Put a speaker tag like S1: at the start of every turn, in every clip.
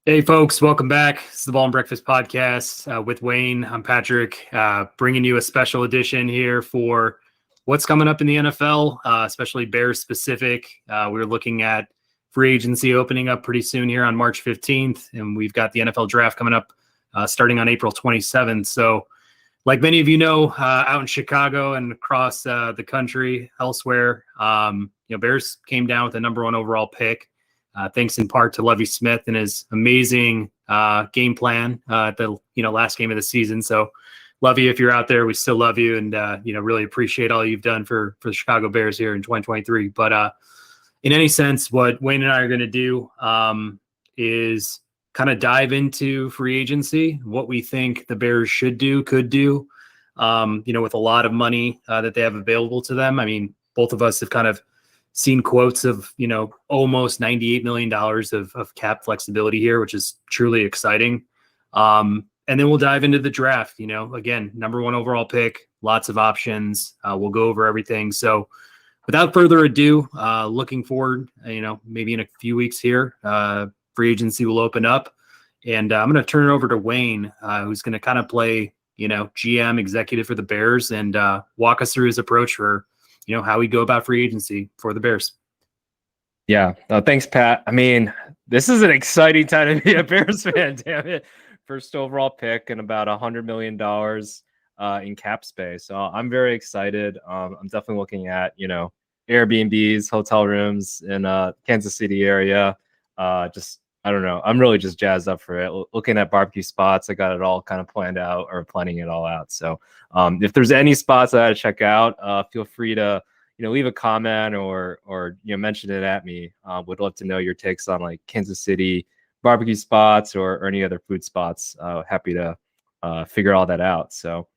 S1: Hey, folks, welcome back. It's the Ball and Breakfast podcast with Wayne. I'm Patrick, bringing you a special edition here for what's coming up in the NFL, especially Bears specific. We're looking at free agency opening up pretty soon here on March 15th, and we've got the NFL draft coming up starting on April 27th. So, like many of you know, out in Chicago and across the country elsewhere, Bears came down with the number one overall pick. Thanks in part to Lovie Smith and his amazing game plan at the last game of the season. So, Lovie, if you're out there, we still love you and really appreciate all you've done for the Chicago Bears here in 2023. But in any sense, what Wayne and I are going to do is kind of dive into free agency, what we think the Bears should do, could do, with a lot of money that they have available to them. I mean, both of us have kind of seen quotes of, almost $98 million of cap flexibility here, which is truly exciting. And then we'll dive into the draft, again, number one overall pick, lots of options. We'll go over everything. So without further ado, looking forward, maybe in a few weeks here, free agency will open up. And I'm going to turn it over to Wayne, who's going to kind of play, GM executive for the Bears and walk us through his approach for how we go about free agency for the Bears.
S2: Yeah. Thanks, Pat. I mean, this is an exciting time to be a Bears fan, damn it. First overall pick and about $100 million in cap space. So I'm very excited. I'm definitely looking at, Airbnbs, hotel rooms in Kansas City area. I don't know. I'm really just jazzed up for it. Looking at barbecue spots, I got it all kind of planned out or planning it all out. So if there's any spots that I gotta check out, feel free to, leave a comment or mention it at me. Would love to know your takes on like Kansas City barbecue spots or any other food spots. Happy to figure all that out. So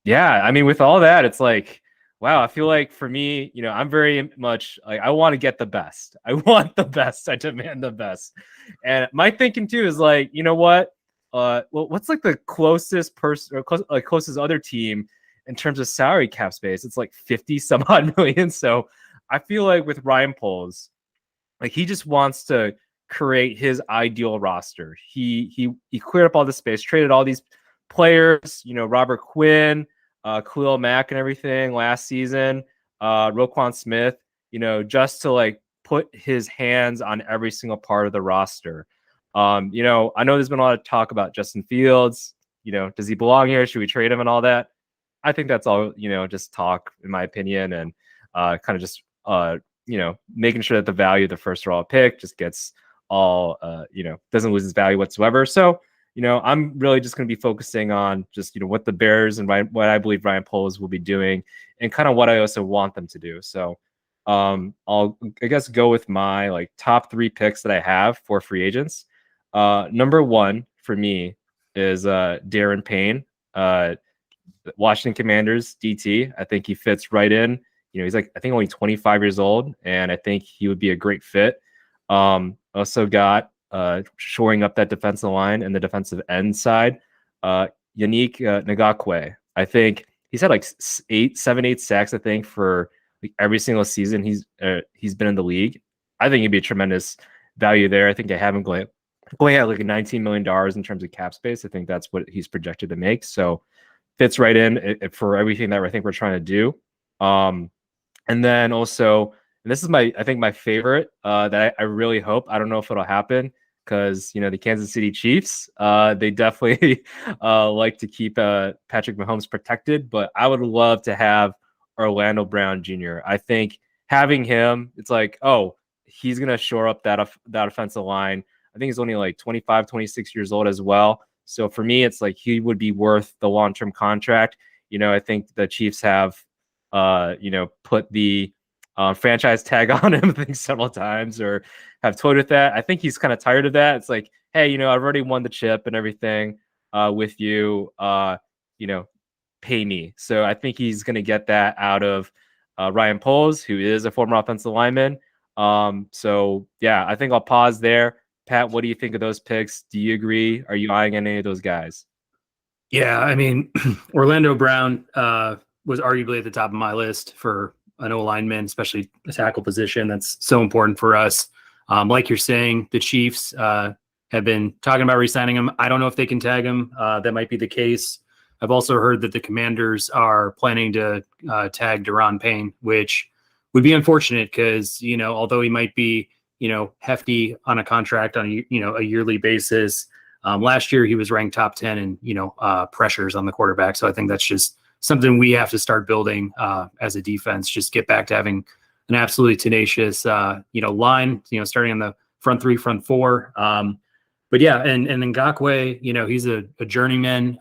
S2: yeah, I mean, with all that, it's like, wow, I feel like for me, I'm very much like, I want to get the best. I want the best. I demand the best. And my thinking too is like, you know what? What's like the closest person or closest other team in terms of salary cap space? It's like 50 some odd million. So I feel like with Ryan Poles, like he just wants to create his ideal roster. He cleared up all the space, traded all these players, Robert Quinn, Khalil Mack and everything last season, Roquan Smith, just to like put his hands on every single part of the roster. I know there's been a lot of talk about Justin Fields. Does he belong here? Should we trade him and all that? I think that's all, just talk in my opinion, and kind of just, making sure that the value of the first overall pick just gets all, doesn't lose its value whatsoever. So, I'm really just going to be focusing on just, what the Bears and what I believe Ryan Poles will be doing and kind of what I also want them to do. So I guess go with my like top 3 picks that I have for free agents. Number 1 for me is Darren Payne, Washington Commanders DT. I think he fits right in. He's like, I think only 25 years old, and I think he would be a great fit. Also got shoring up that defensive line and the defensive end side. Yannick Ngakoue. I think he's had like 8 sacks, I think, for like every single season he's been in the league. I think he'd be a tremendous value there. I think I have him going at like $19 million in terms of cap space. I think that's what he's projected to make. So fits right in for everything that I think we're trying to do. And then also, and this is I think my favorite that I really hope, I don't know if it'll happen because, the Kansas City Chiefs, they definitely like to keep Patrick Mahomes protected, but I would love to have Orlando Brown Jr. I think having him, it's like, oh, he's going to shore up that offensive line. I think he's only like 25, 26 years old as well. So for me, it's like he would be worth the long-term contract. I think the Chiefs have, put the franchise tag on him, I think several times, or have toyed with that. I think he's kind of tired of that. It's like, hey, I've already won the chip and everything with you, pay me. So I think he's going to get that out of Ryan Poles, who is a former offensive lineman. So yeah, I think I'll pause there. Pat, what do you think of those picks? Do you agree? Are you eyeing any of those guys?
S1: Yeah, I mean, Orlando Brown was arguably at the top of my list for an O-lineman, especially a tackle position. That's so important for us. Like you're saying, the Chiefs have been talking about re-signing him. I don't know if they can tag him. That might be the case. I've also heard that the Commanders are planning to tag Deron Payne, which would be unfortunate because, although he might be, hefty on a contract on a yearly basis, last year he was ranked top 10 in, pressures on the quarterback. So I think that's just something we have to start building as a defense, just get back to having an absolutely tenacious, line, starting on the front three, front four. But yeah, and Ngakoue, he's a journeyman.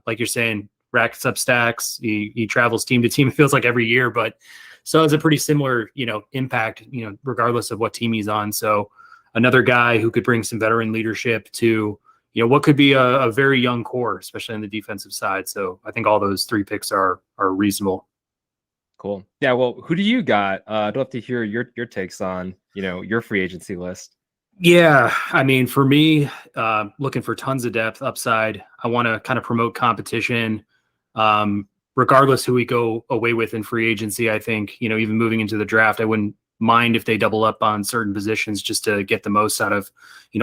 S1: Like you're saying, racks up stacks. He travels team to team. It feels like every year, but so it's a pretty similar, impact, regardless of what team he's on. So another guy who could bring some veteran leadership to, what could be a very young core, especially on the defensive side. So I think all those 3 picks are reasonable.
S2: Cool. Yeah. Well, who do you got? I'd love to hear your takes on, your free agency list.
S1: Yeah, I mean, for me, looking for tons of depth, upside. I want to kind of promote competition, regardless who we go away with in free agency. I think, even moving into the draft, I wouldn't mind if they double up on certain positions just to get the most out of,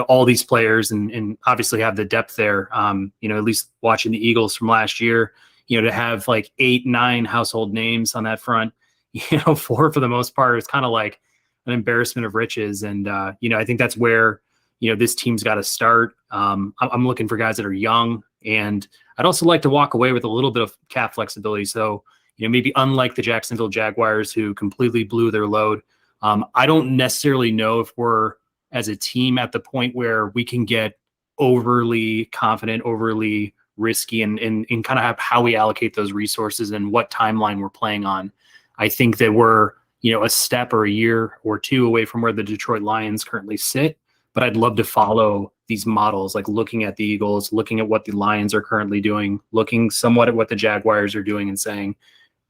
S1: all these players and obviously have the depth there. At least watching the Eagles from last year, to have like 8, 9 household names on that front, 4 for the most part, it's kind of like an embarrassment of riches. And, I think that's where, this team's got to start. I'm looking for guys that are young, and I'd also like to walk away with a little bit of cap flexibility. So, maybe unlike the Jacksonville Jaguars who completely blew their load, I don't necessarily know if we're as a team at the point where we can get overly confident, overly risky and kind of have how we allocate those resources and what timeline we're playing on. I think that we're, a step or a year or 2 away from where the Detroit Lions currently sit. But I'd love to follow these models, like looking at the Eagles, looking at what the Lions are currently doing, looking somewhat at what the Jaguars are doing and saying,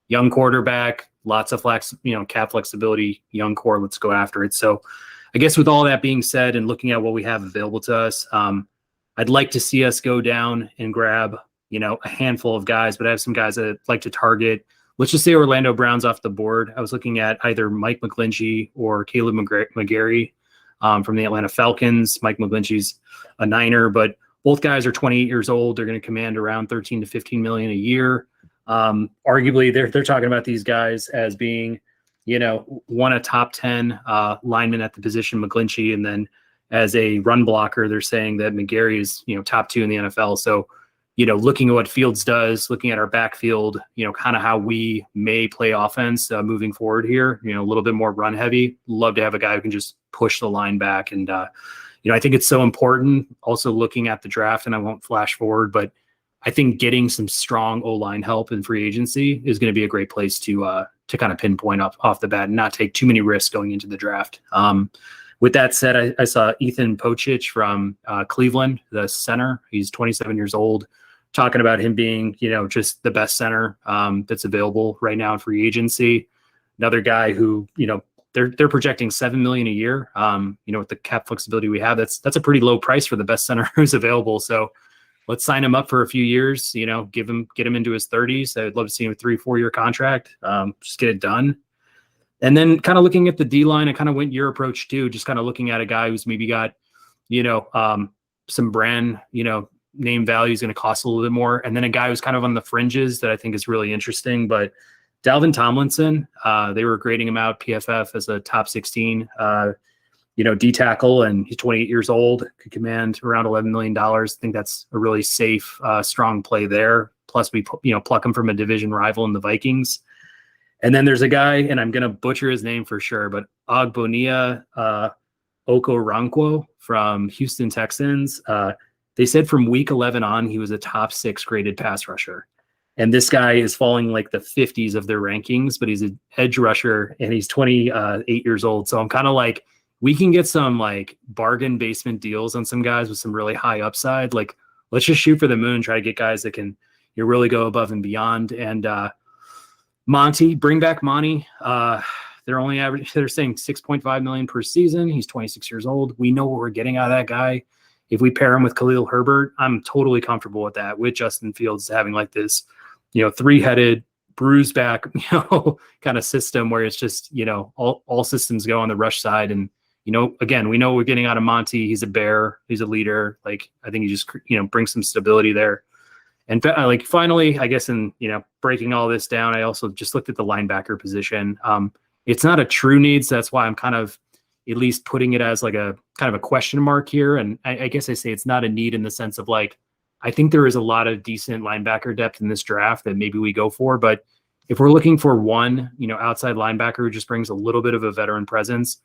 S1: young quarterback, lots of cap flexibility, young core, let's go after it. So I guess with all that being said and looking at what we have available to us, I'd like to see us go down and grab, a handful of guys, but I have some guys that I'd like to target. Let's just say Orlando Brown's off the board. I was looking at either Mike McGlinchey or Caleb McGarry from the Atlanta Falcons. Mike McGlinchey's a Niner, but both guys are 28 years old. They're going to command around 13 to 15 million a year. Arguably, they're talking about these guys as being, one a top 10 lineman at the position, McGlinchey, and then as a run blocker, they're saying that McGarry is, top 2 in the NFL. So, looking at what Fields does, looking at our backfield, kind of how we may play offense moving forward here, a little bit more run heavy. Love to have a guy who can just push the line back. And, I think it's so important also looking at the draft, and I won't flash forward, but I think getting some strong O-line help in free agency is going to be a great place to kind of pinpoint off the bat and not take too many risks going into the draft. With that said, I saw Ethan Pocic from Cleveland, the center. He's 27 years old, talking about him being, just the best center that's available right now in free agency. Another guy who, they're projecting $7 million a year. With the cap flexibility we have, that's a pretty low price for the best center who's available. So let's sign him up for a few years, get him into his 30s. I'd love to see him a 3-4 year contract. Just get it done. And then kind of looking at the D-line, I kind of went your approach too, just kind of looking at a guy who's maybe got, some brand, name value is going to cost a little bit more. And then a guy who's kind of on the fringes that I think is really interesting. But Dalvin Tomlinson, they were grading him out PFF as a top 16, D tackle, and he's 28 years old, could command around $11 million. I think that's a really safe, strong play there. Plus we, pluck him from a division rival in the Vikings. And then there's a guy, and I'm going to butcher his name for sure, but Ogbonia Okoronkwo from Houston Texans. They said from week 11 on, he was a top 6 graded pass rusher. And this guy is falling like the 50s of their rankings, but he's an edge rusher and he's 28 years old. So I'm kind of like, we can get some like bargain basement deals on some guys with some really high upside. Like, let's just shoot for the moon, try to get guys that can really go above and beyond. And Monty, bring back Monty. They're saying $6.5 million per season. He's 26 years old. We know what we're getting out of that guy. If we pair him with Khalil Herbert, I'm totally comfortable with that, with Justin Fields having like this, 3-headed, bruised back, kind of system where it's just, all systems go on the rush side. And, again, we know we're getting out of Monty. He's a bear. He's a leader. Like, I think he just, brings some stability there. And like, finally, I guess in, breaking all this down, I also just looked at the linebacker position. It's not a true need. So that's why I'm kind of at least putting it as like a kind of a question mark here. And I guess I say it's not a need in the sense of like, I think there is a lot of decent linebacker depth in this draft that maybe we go for. But if we're looking for one, outside linebacker who just brings a little bit of a veteran presence,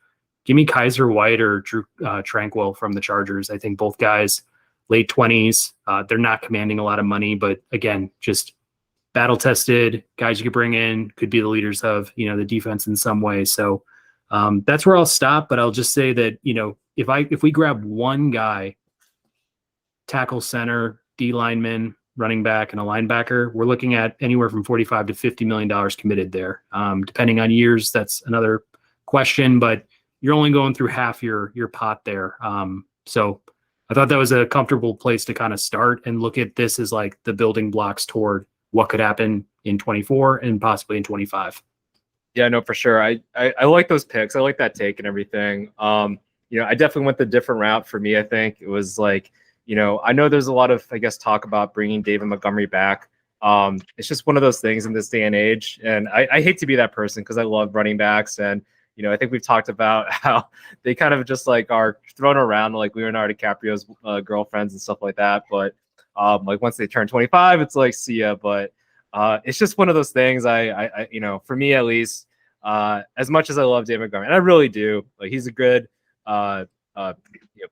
S1: give me Kaiser White or Drew Tranquil from the Chargers. I think both guys, late 20s. They're not commanding a lot of money, but again, just battle tested guys you could bring in, could be the leaders of, the defense in some way. So that's where I'll stop. But I'll just say that, if we grab one guy, tackle, center, D lineman, running back, and a linebacker, we're looking at anywhere from $45 to $50 million committed there. Depending on years, that's another question, but you're only going through half your pot there. So I thought that was a comfortable place to kind of start and look at this as like the building blocks toward what could happen in 24 and possibly in 25.
S2: Yeah, no, for sure. I like those picks. I like that take and everything. I definitely went the different route. For me, I think it was like, I know there's a lot of, I guess, talk about bringing David Montgomery back. It's just one of those things in this day and age. And I hate to be that person because I love running backs. And, I think we've talked about how they kind of just like are thrown around like Leonardo DiCaprio's girlfriends and stuff like that. But like once they turn 25, it's like, see ya. But it's just one of those things. I for me at least, as much as I love David Montgomery, and I really do, like he's a good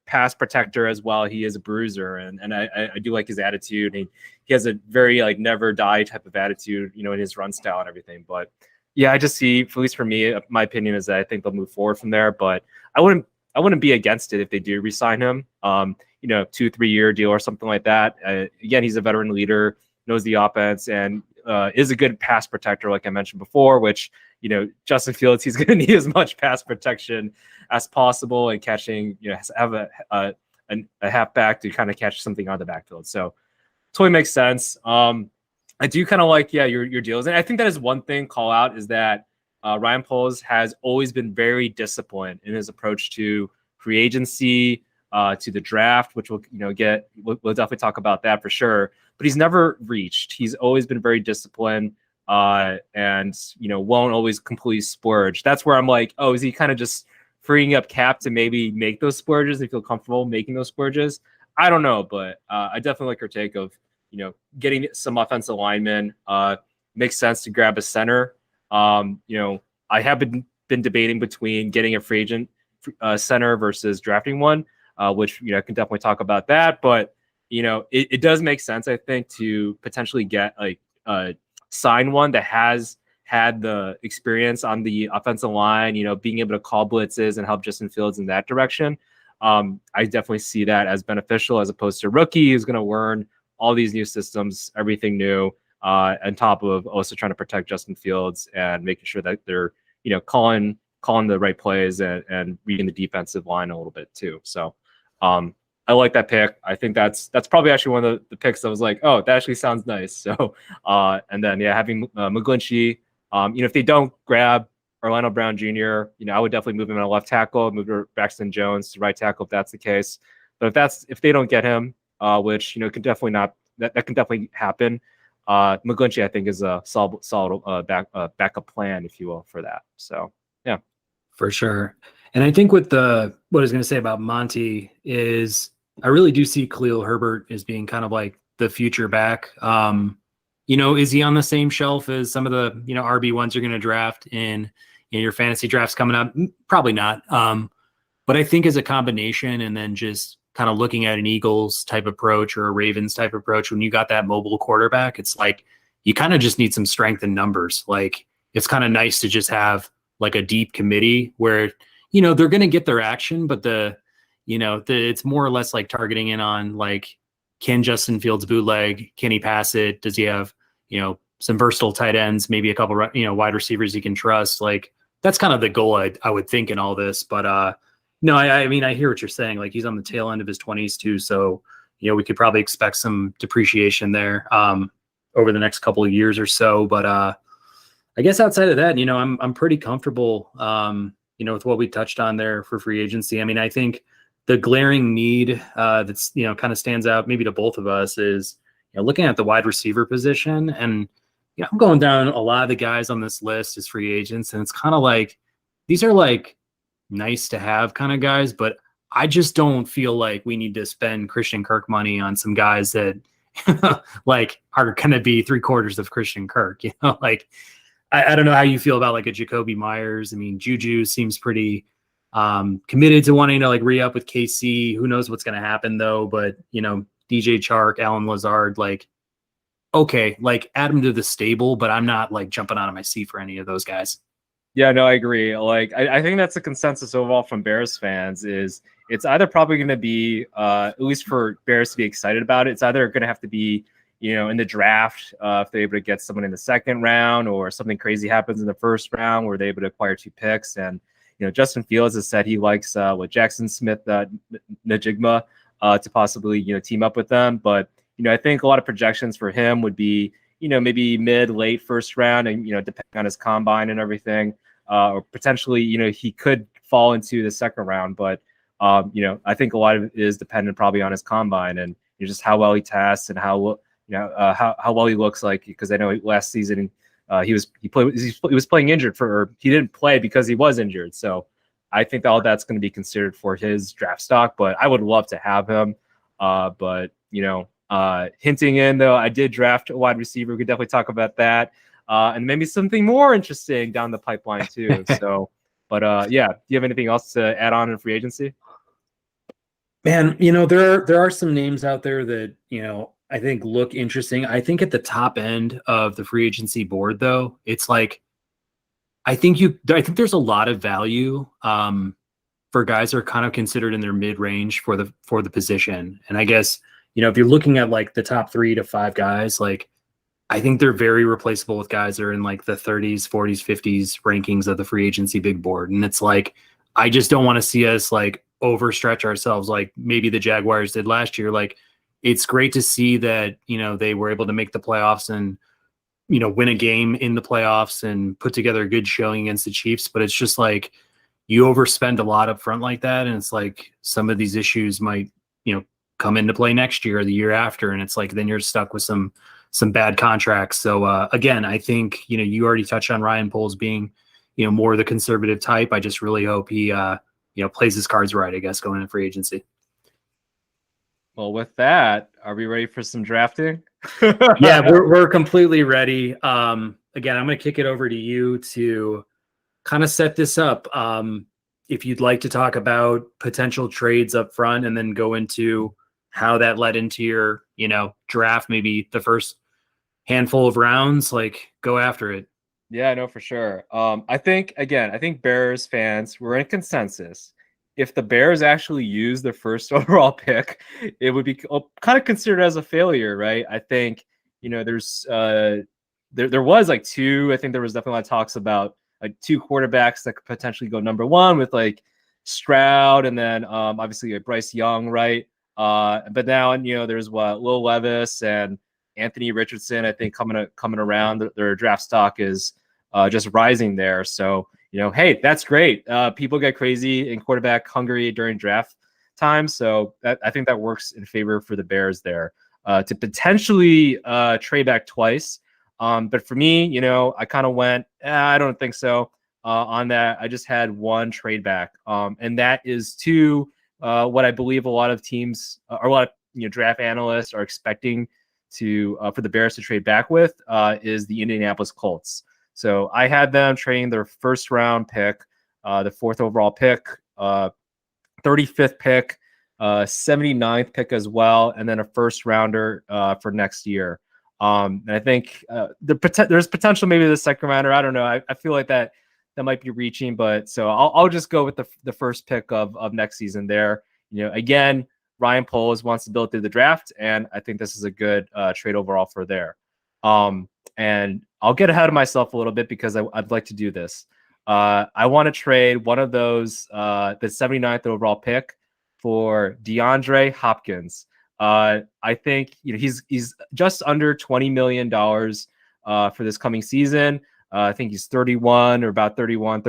S2: pass protector as well. He is a bruiser, and I do like his attitude. He has a very like never die type of attitude, in his run style and everything. But yeah, I just see, at least for me, my opinion is that I think they'll move forward from there. But I wouldn't be against it if they do re-sign him. 2-3 year deal or something like that. Again, he's a veteran leader, knows the offense, and is a good pass protector, like I mentioned before, which, Justin Fields, he's going to need as much pass protection as possible and catching, have a halfback to kind of catch something on the backfield. So totally makes sense. I do kind of like, your deals. And I think that is one thing call out is that Ryan Poles has always been very disciplined in his approach to free agency, to the draft, which we'll definitely talk about that for sure. But he's never reached. He's always been very disciplined, and won't always completely splurge. That's where I'm like, oh, is he kind of just freeing up cap to maybe make those splurges and feel comfortable making those splurges? I don't know, but I definitely like her take of getting some offensive linemen. Makes sense to grab a center. I have been debating between getting a free agent center versus drafting one. Which I can definitely talk about that, but it does make sense, I think, to potentially get like sign one that has had the experience on the offensive line, being able to call blitzes and help Justin Fields in that direction. I definitely see that as beneficial as opposed to rookie who's going to learn all these new systems, everything new, on top of also trying to protect Justin Fields and making sure that they're calling the right plays and reading the defensive line a little bit too. So I like that pick. I think that's probably actually one of the picks that was like, oh, that actually sounds nice. So, and then, having McGlinchey, if they don't grab Orlando Brown Jr., I would definitely move him in a left tackle, move Braxton Jones to right tackle if that's the case. But if they don't get him, which, can definitely not, that can definitely happen. McGlinchey, I think, is a solid backup plan, if you will, for that. So, yeah.
S1: For sure. And I think what I was going to say about Monty is I really do see Khalil Herbert as being kind of like the future back. Is he on the same shelf as some of the, RB1s you're going to draft in your fantasy drafts coming up? Probably not. But I think as a combination and then just kind of looking at an Eagles type approach or a Ravens type approach, when you got that mobile quarterback, it's like you kind of just need some strength in numbers. Like it's kind of nice to just have like a deep committee where, they're going to get their action, but it's more or less like targeting in on like, can Justin Fields bootleg? Can he pass it? Does he have, some versatile tight ends, maybe a couple, wide receivers he can trust? Like that's kind of the goal I would think in all this. But no, I mean, I hear what you're saying. Like he's on the tail end of his 20s too. So, we could probably expect some depreciation there over the next couple of years or so. But I guess outside of that, I'm pretty comfortable with what we touched on there for free agency. I mean, I think the glaring need that's, kind of stands out maybe to both of us is, looking at the wide receiver position. And, I'm going down a lot of the guys on this list as free agents. And it's kind of like, these are like nice to have kind of guys, but I just don't feel like we need to spend Christian Kirk money on some guys that like are going to be 3/4 of Christian Kirk, like, I don't know how you feel about like a Jacoby Myers. I mean, Juju seems pretty committed to wanting to like re-up with KC. Who knows what's going to happen though? But DJ Chark, Alan Lazard, like, okay, like add them to the stable, but I'm not like jumping out of my seat for any of those guys.
S2: Yeah, no, I agree. Like, I think that's the consensus overall from Bears fans is it's either probably going to be, at least for Bears to be excited about it, it's either going to have to be, in the draft, if they're able to get someone in the second round, or something crazy happens in the first round where they're able to acquire 2 picks. And, Justin Fields has said he likes with Jackson Smith, Najigma, to possibly, team up with them. But, I think a lot of projections for him would be, maybe late first round, and, depending on his combine and everything, or potentially, he could fall into the second round. But, I think a lot of it is dependent probably on his combine and just how well he tests and how well he looks like. Because I know last season he was playing injured he didn't play because he was injured. So I think all that's going to be considered for his draft stock. But I would love to have him. But hinting in though, I did draft a wide receiver. We could definitely talk about that. And maybe something more interesting down the pipeline too. So, but yeah, do you have anything else to add on in free agency?
S1: Man, there are some names out there that, I think look interesting. I think at the top end of the free agency board, though, it's like, I think there's a lot of value for guys that are kind of considered in their mid range for the position. And I guess, if you're looking at like the top 3 to 5 guys, like, I think they're very replaceable with guys that are in like the 30s, 40s, 50s rankings of the free agency big board. And it's like, I just don't want to see us like overstretch ourselves like maybe the Jaguars did last year. Like, it's great to see that, they were able to make the playoffs and, win a game in the playoffs and put together a good showing against the Chiefs. But it's just like you overspend a lot up front like that. And it's like some of these issues might, come into play next year or the year after. And it's like, then you're stuck with some bad contracts. So again, I think, you already touched on Ryan Poles being, more the conservative type. I just really hope he, plays his cards right, I guess, going into free agency.
S2: Well, with that, are we ready for some drafting?
S1: Yeah, we're completely ready. Again, I'm going to kick it over to you to kind of set this up. If you'd like to talk about potential trades up front and then go into how that led into your, draft, maybe the first handful of rounds, like, go after it.
S2: Yeah, I know for sure. I think Bears fans, we're in consensus. If the Bears actually use the first overall pick, it would be kind of considered as a failure, right? I think, there's there was like 2. I think there was definitely a lot of talks about like 2 quarterbacks that could potentially go number 1 with like Stroud and then obviously like Bryce Young, right? But now, there's Will Levis and Anthony Richardson, I think coming around. Their draft stock is just rising there. So, hey, that's great. People get crazy and quarterback hungry during draft time. So I think that works in favor for the Bears there to potentially trade back twice. But for me, I kind of went, I don't think so on that. I just had 1 trade back. And that is to what I believe a lot of teams or a lot of draft analysts are expecting to for the Bears to trade back with is the Indianapolis Colts. So I had them trading their first round pick, the 4th overall pick, 35th pick, 79th pick as well, and then a first rounder for next year. And I think there's potential maybe the second rounder. I don't know. I feel like that might be reaching, but so I'll just go with the first pick of next season there. Again, Ryan Poles wants to build through the draft, and I think this is a good trade overall for there. And I'll get ahead of myself a little bit because I'd like to do this. I want to trade one of those, the 79th overall pick for DeAndre Hopkins. I think he's just under $20 million for this coming season. I think he's 31 or about 31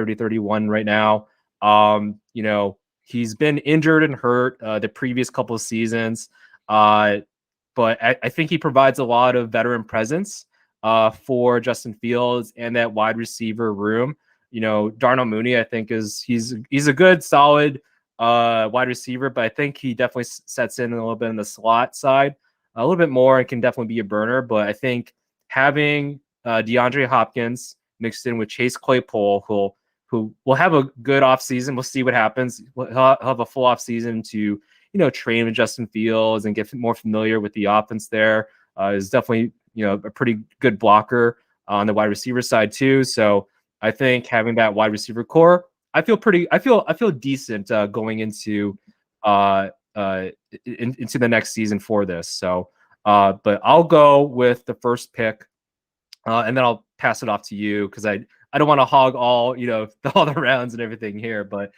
S2: right now. You know, he's been injured and hurt the previous couple of seasons, but I think he provides a lot of veteran presence for Justin Fields and that wide receiver room. You know, Darnell Mooney, I think he's a good, solid wide receiver, but I think he definitely sets in a little bit in the slot side a little bit more and can definitely be a burner. But I think having DeAndre Hopkins mixed in with Chase Claypool, who will have a good offseason. We'll see what happens. He'll have a full offseason to, you know, train with Justin Fields and get more familiar with the offense there. Is definitely, you know, a pretty good blocker on the wide receiver side too. So I think having that wide receiver core, I feel decent going into into the next season for this. So, but I'll go with the first pick, and then I'll pass it off to you because I don't want to hog all, you know, all the rounds and everything here. But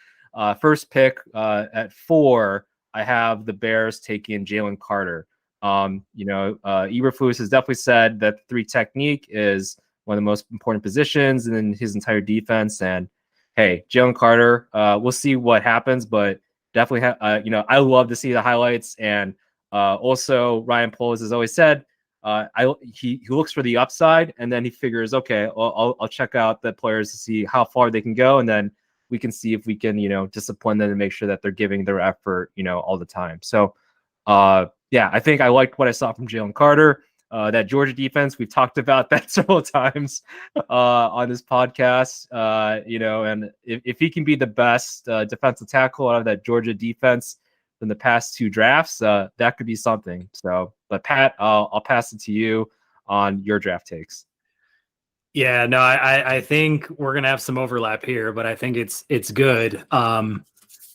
S2: first pick at 4, I have the Bears taking Jalen Carter. You know, Eberflus has definitely said that 3 technique is one of the most important positions in his entire defense. And hey, Jalen Carter, we'll see what happens, but definitely, you know, I love to see the highlights. And also, Ryan Poles has always said he looks for the upside, and then he figures, okay, I'll check out the players to see how far they can go, and then we can see if we can, you know, discipline them and make sure that they're giving their effort, you know, all the time. So, yeah, I think I liked what I saw from Jalen Carter. That Georgia defense, we've talked about that several times on this podcast, you know, and if he can be the best defensive tackle out of that Georgia defense in the past 2 drafts, that could be something. So, but Pat, I'll pass it to you on your draft takes.
S1: Yeah, no, I think we're gonna have some overlap here, but I think it's good.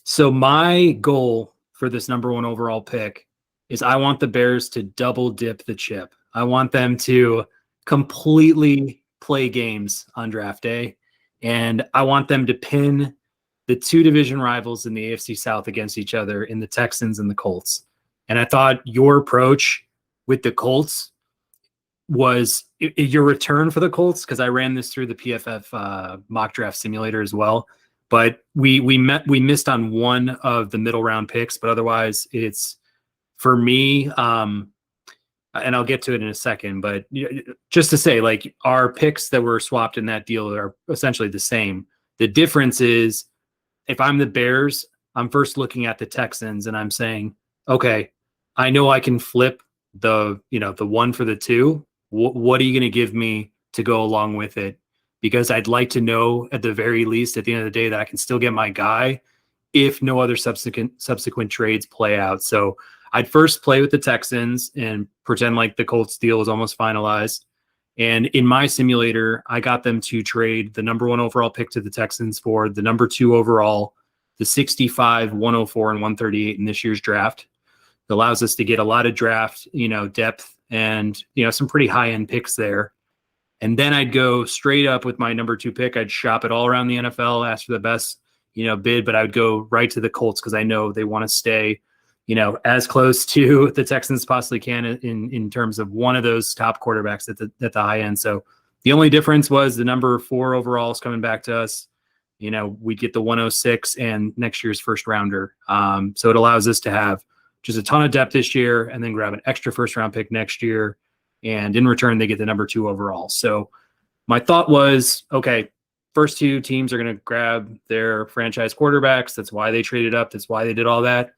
S1: So my goal for this number 1 overall pick is I want the Bears to double dip the chip. I want them to completely play games on draft day, and I want them to pin the 2 division rivals in the AFC South against each other in the Texans and the Colts. And I thought your approach with the Colts was your return for the Colts, because I ran this through the PFF mock draft simulator as well. But we missed on one of the middle round picks, but otherwise it's for me. And I'll get to it in a second, but just to say, like, our picks that were swapped in that deal are essentially the same. The difference is, if I'm the Bears, I'm first looking at the Texans and I'm saying, okay, I know I can flip the 1 for the 2. What are you going to give me to go along with it? Because I'd like to know, at the very least, at the end of the day, that I can still get my guy if no other subsequent trades play out. So I'd first play with the Texans and pretend like the Colts deal is almost finalized. And in my simulator, I got them to trade the number 1 overall pick to the Texans for the number 2 overall, the 65, 104, and 138 in this year's draft. It allows us to get a lot of draft, depth and, some pretty high-end picks there. And then I'd go straight up with my number 2 pick. I'd shop it all around the NFL, ask for the best, bid, but I would go right to the Colts because I know they want to stay, as close to the Texans possibly can in terms of one of those top quarterbacks at the high end. So the only difference was the number 4 overall is coming back to us. We'd get the 106 and next year's first rounder. So it allows us to have just a ton of depth this year and then grab an extra first round pick next year. And in return, they get the number 2 overall. So my thought was, okay, first 2 teams are going to grab their franchise quarterbacks. That's why they traded up. That's why they did all that.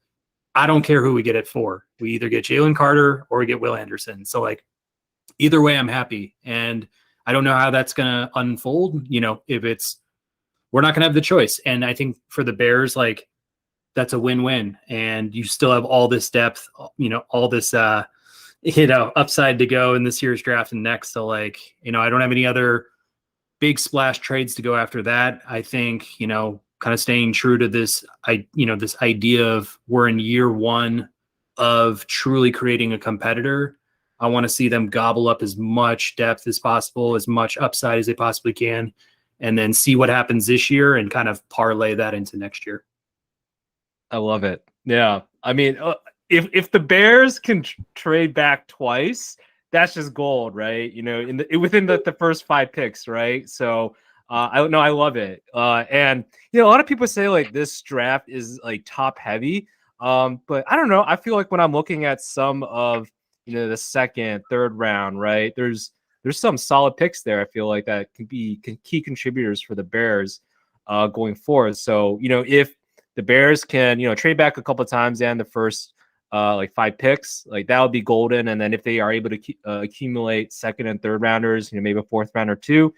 S1: I don't care who we get at 4. We either get Jalen Carter or we get Will Anderson. So, like, either way, I'm happy. And I don't know how that's going to unfold. If we're not going to have the choice. And I think for the Bears, like, that's a win-win. And you still have all this depth, all this, upside to go in this year's draft and next. So, like, I don't have any other big splash trades to go after that. I think, kind of staying true to this idea of we're in year 1 of truly creating a competitor. I want to see them gobble up as much depth as possible, as much upside as they possibly can, and then see what happens this year and kind of parlay that into next year.
S2: I love it. Yeah. I mean, if the Bears can trade back twice, that's just gold, right? Within the first 5 picks, right? So I love it. And you know, a lot of people say like this draft is like top heavy. But I don't know. I feel like when I'm looking at some of the second, third round, right? There's some solid picks there. I feel like that can be key contributors for the Bears going forward. So if the Bears can trade back a couple of times and the first like 5 picks, like that would be golden. And then if they are able to accumulate second and third rounders, maybe a fourth round or two,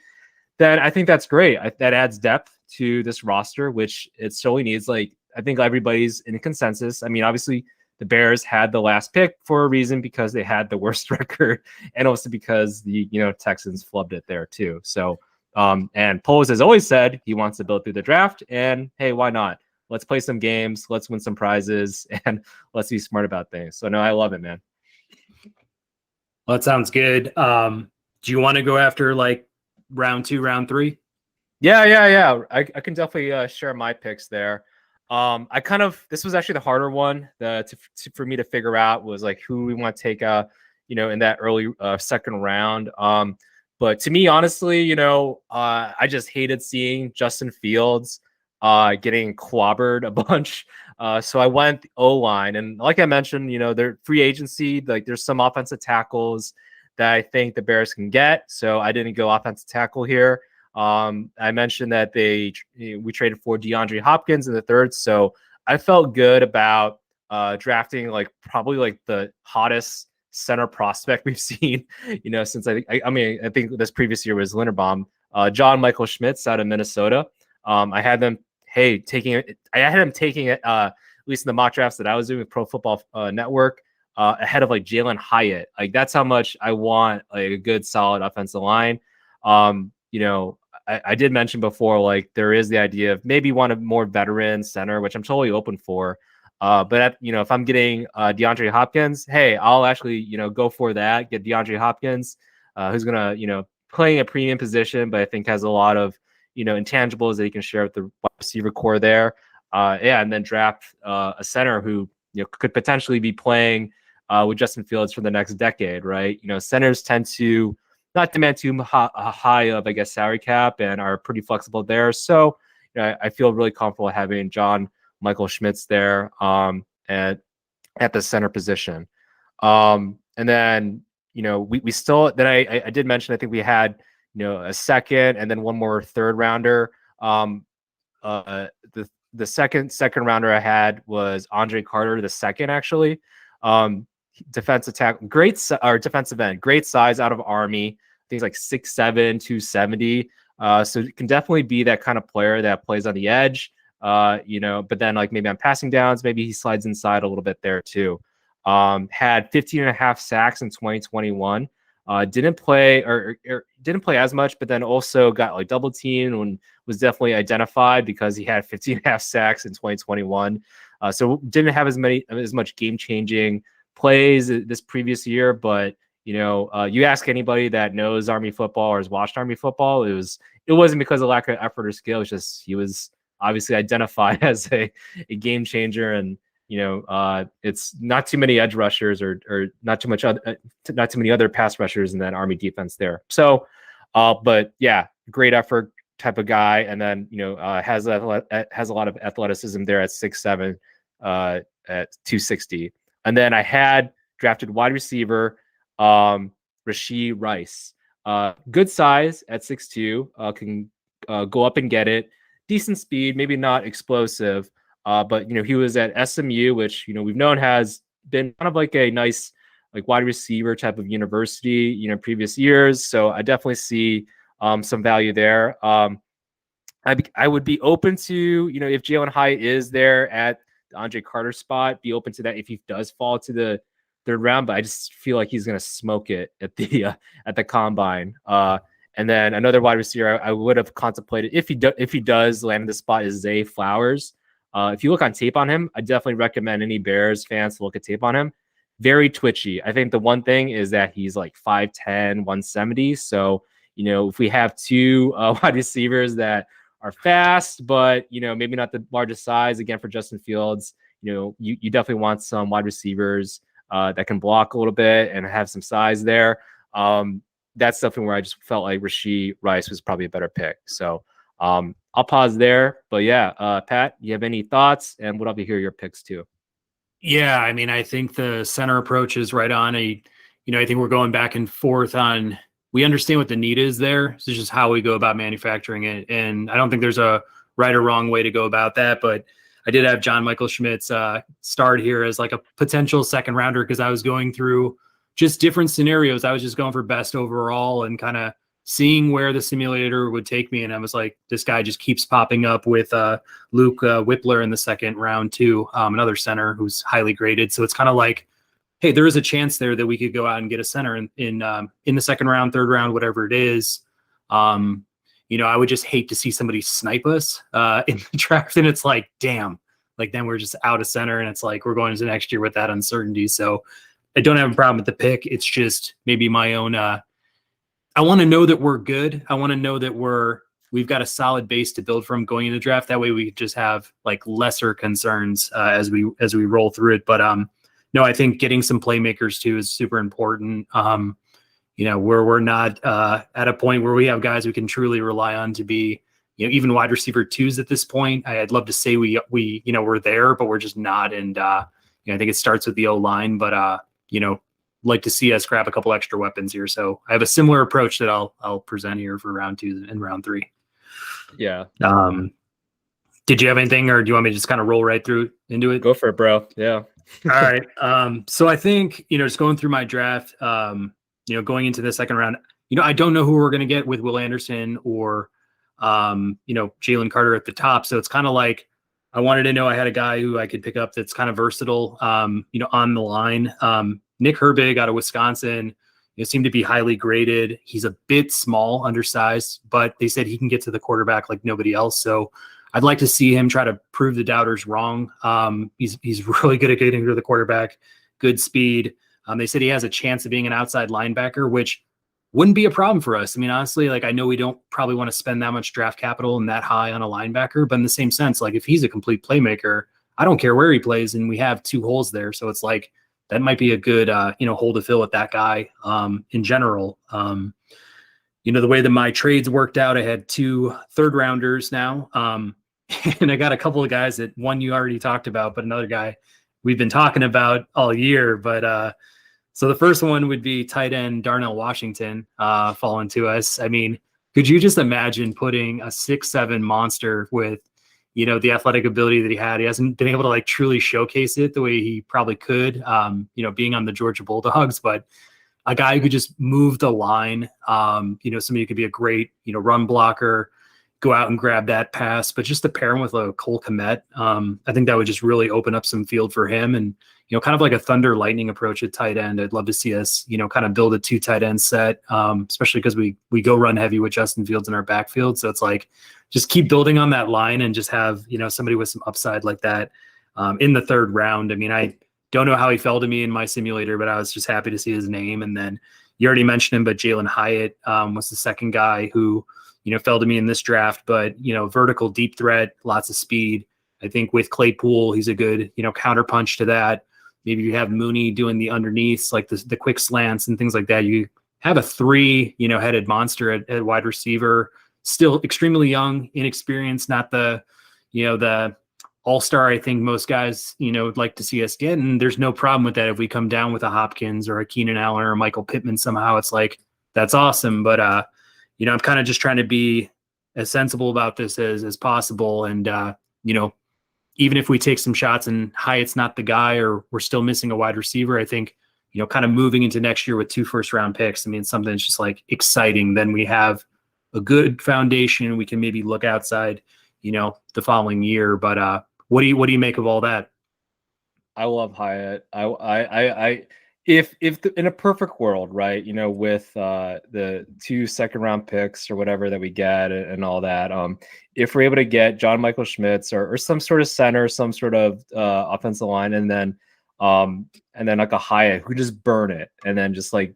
S2: then I think that's great. That adds depth to this roster, which it solely needs. Like, I think everybody's in a consensus. I mean, obviously, the Bears had the last pick for a reason because they had the worst record, and also because the Texans flubbed it there too. So, and Poles has always said he wants to build through the draft, and hey, why not? Let's play some games, let's win some prizes, and let's be smart about things. So, no, I love it, man.
S1: Well, that sounds good. Do you want to go after like round 2, round 3?
S2: Yeah. I can definitely share my picks there. This was actually the harder one for me to figure out was like who we want to take in that early second round. But to me, honestly, I just hated seeing Justin Fields getting clobbered a bunch. So I went O-line, and like I mentioned, their free agency, like there's some offensive tackles that I think the Bears can get. So I didn't go offensive tackle here. I mentioned that we traded for DeAndre Hopkins in the third, so I felt good about drafting like probably like the hottest center prospect we've seen, since I think this previous year was Linderbaum, John Michael Schmitz out of Minnesota. I had him taking it at least in the mock drafts that I was doing with Pro Football Network ahead of like Jalen Hyatt. Like that's how much I want like a good solid offensive line. I did mention before, like there is the idea of maybe want a more veteran center, which I'm totally open for. But if I'm getting DeAndre Hopkins, hey, I'll actually go for that. Get DeAndre Hopkins, who's gonna playing a premium position, but I think has a lot of intangibles that he can share with the wide receiver core there. And then draft a center who could potentially be playing with Justin Fields for the next decade, right? Centers tend to not demand too high of, I guess, salary cap and are pretty flexible there. So I feel really comfortable having John Michael Schmitz there at the center position. And then, we still, then I did mention, I think we had, a second and then one more third rounder. The second rounder I had was Andre Carter, the second, actually. Defensive tackle, defensive end, great size out of Army. Things like 6'7", 270. So it can definitely be that kind of player that plays on the edge, but then like maybe on passing downs, maybe he slides inside a little bit there too. Had 15.5 sacks in 2021. Didn't play or didn't play as much, but then also got like double teamed and was definitely identified because he had 15.5 sacks in 2021. So didn't have as much game changing plays this previous year, but you ask anybody that knows Army football or has watched Army football, it wasn't because of lack of effort or skill. It's just he was obviously identified as a game changer, and it's not too many edge rushers or not too many other pass rushers in that Army defense there. So, but yeah, great effort type of guy, and then has a lot of athleticism there at 6'7", at 260, and then I had drafted wide receiver. Rashee Rice, good size at 6'2", can go up and get it. Decent speed, maybe not explosive, but he was at SMU, which we've known has been kind of like a nice like wide receiver type of university, previous years. So I definitely see some value there. I would be open to if Jalen Hyatt is there at the Andre Carter spot, be open to that if he does fall to the third round, but I just feel like he's going to smoke it at the combine. And then another wide receiver I would have contemplated if he does land in the spot is Zay Flowers. If you look on tape on him, I definitely recommend any Bears fans to look at tape on him. Very twitchy. I think the one thing is that he's like 5'10", 170. So if we have two wide receivers that are fast, but maybe not the largest size, again for Justin Fields, you definitely want some wide receivers that can block a little bit and have some size there. that's something where I just felt like Rashee Rice was probably a better pick. So I'll pause there. But yeah, Pat, you have any thoughts? And would love to hear your picks too.
S1: Yeah, I mean, I think the center approach is right on. I think we're going back and forth on. We understand what the need is there. It's just how we go about manufacturing it, and I don't think there's a right or wrong way to go about that. But I did have John Michael Schmitz start here as like a potential second rounder because I was going through just different scenarios. I was just going for best overall and kind of seeing where the simulator would take me. And I was like, this guy just keeps popping up with Luke Whippler in the second round too, another center who's highly graded. So it's kind of like, hey, there is a chance there that we could go out and get a center in the second round, third round, whatever it is. I would just hate to see somebody snipe us in the draft. And it's like, damn, like then we're just out of center. And it's like, we're going into next year with that uncertainty. So I don't have a problem with the pick. It's just maybe my own, I want to know that we're good. I want to know that we've got a solid base to build from going into the draft. That way we just have like lesser concerns as we roll through it. But no, I think getting some playmakers too is super important. We're not at a point where we have guys we can truly rely on to be, even wide receiver twos at this point. I'd love to say we're there, but we're just not. And I think it starts with the O-line, but like to see us grab a couple extra weapons here. So I have a similar approach that I'll present here for round 2 and round 3.
S2: Yeah.
S1: Did you have anything, or do you want me to just kind of roll right through into it?
S2: Go for it, bro. Yeah.
S1: All right. So I think, just going through my draft, going into the second round, I don't know who we're going to get with Will Anderson or, Jalen Carter at the top. So it's kind of like, I wanted to know I had a guy who I could pick up that's kind of versatile, on the line. Nick Herbig out of Wisconsin, seemed to be highly graded. He's a bit small, undersized, but they said he can get to the quarterback like nobody else. So I'd like to see him try to prove the doubters wrong. He's really good at getting to the quarterback, good speed. They said he has a chance of being an outside linebacker, which wouldn't be a problem for us. I mean, honestly, like I know we don't probably want to spend that much draft capital and that high on a linebacker, but in the same sense, like if he's a complete playmaker, I don't care where he plays, and we have 2 holes there. So it's like, that might be a good, hole to fill with that guy in general. The way that my trades worked out, I had 2 third rounders now. And I got a couple of guys that one you already talked about, but another guy we've been talking about all year. But so the first one would be tight end Darnell Washington falling to us. I mean, could you just imagine putting a 6'7" monster with, the athletic ability that he had? He hasn't been able to like truly showcase it the way he probably could, being on the Georgia Bulldogs, but a guy who could just move the line, somebody who could be a great, run blocker, go out and grab that pass, but just to pair him with a Cole Kmet, I think that would just really open up some field for him. And, kind of like a thunder lightning approach at tight end. I'd love to see us, kind of build a 2 tight end set, especially because we go run heavy with Justin Fields in our backfield. So it's like, just keep building on that line and just have, somebody with some upside like that in the third round. I mean, I don't know how he fell to me in my simulator, but I was just happy to see his name. And then you already mentioned him, but Jalen Hyatt was the second guy who, fell to me in this draft, but, vertical deep threat, lots of speed. I think with Claypool, he's a good, counterpunch to that. Maybe you have Mooney doing the underneaths, like the quick slants and things like that. You have a 3, headed monster at wide receiver, still extremely young, inexperienced, not the all-star I think most guys, would like to see us get. And there's no problem with that. If we come down with a Hopkins or a Keenan Allen or a Michael Pittman somehow, it's like, that's awesome. But, I'm kind of just trying to be as sensible about this as possible. And, even if we take some shots and Hyatt's not the guy, or we're still missing a wide receiver, I think, kind of moving into next year with 2 first-round picks, I mean, something that's just like exciting. Then we have a good foundation. We can maybe look outside, the following year. But what do you make of all that?
S2: I love Hyatt. If in a perfect world, right, with the 2 second-round picks or whatever that we get and all that, if we're able to get John Michael Schmitz or some sort of center, some sort of offensive line, and then like a Hyatt who just burn it and then just like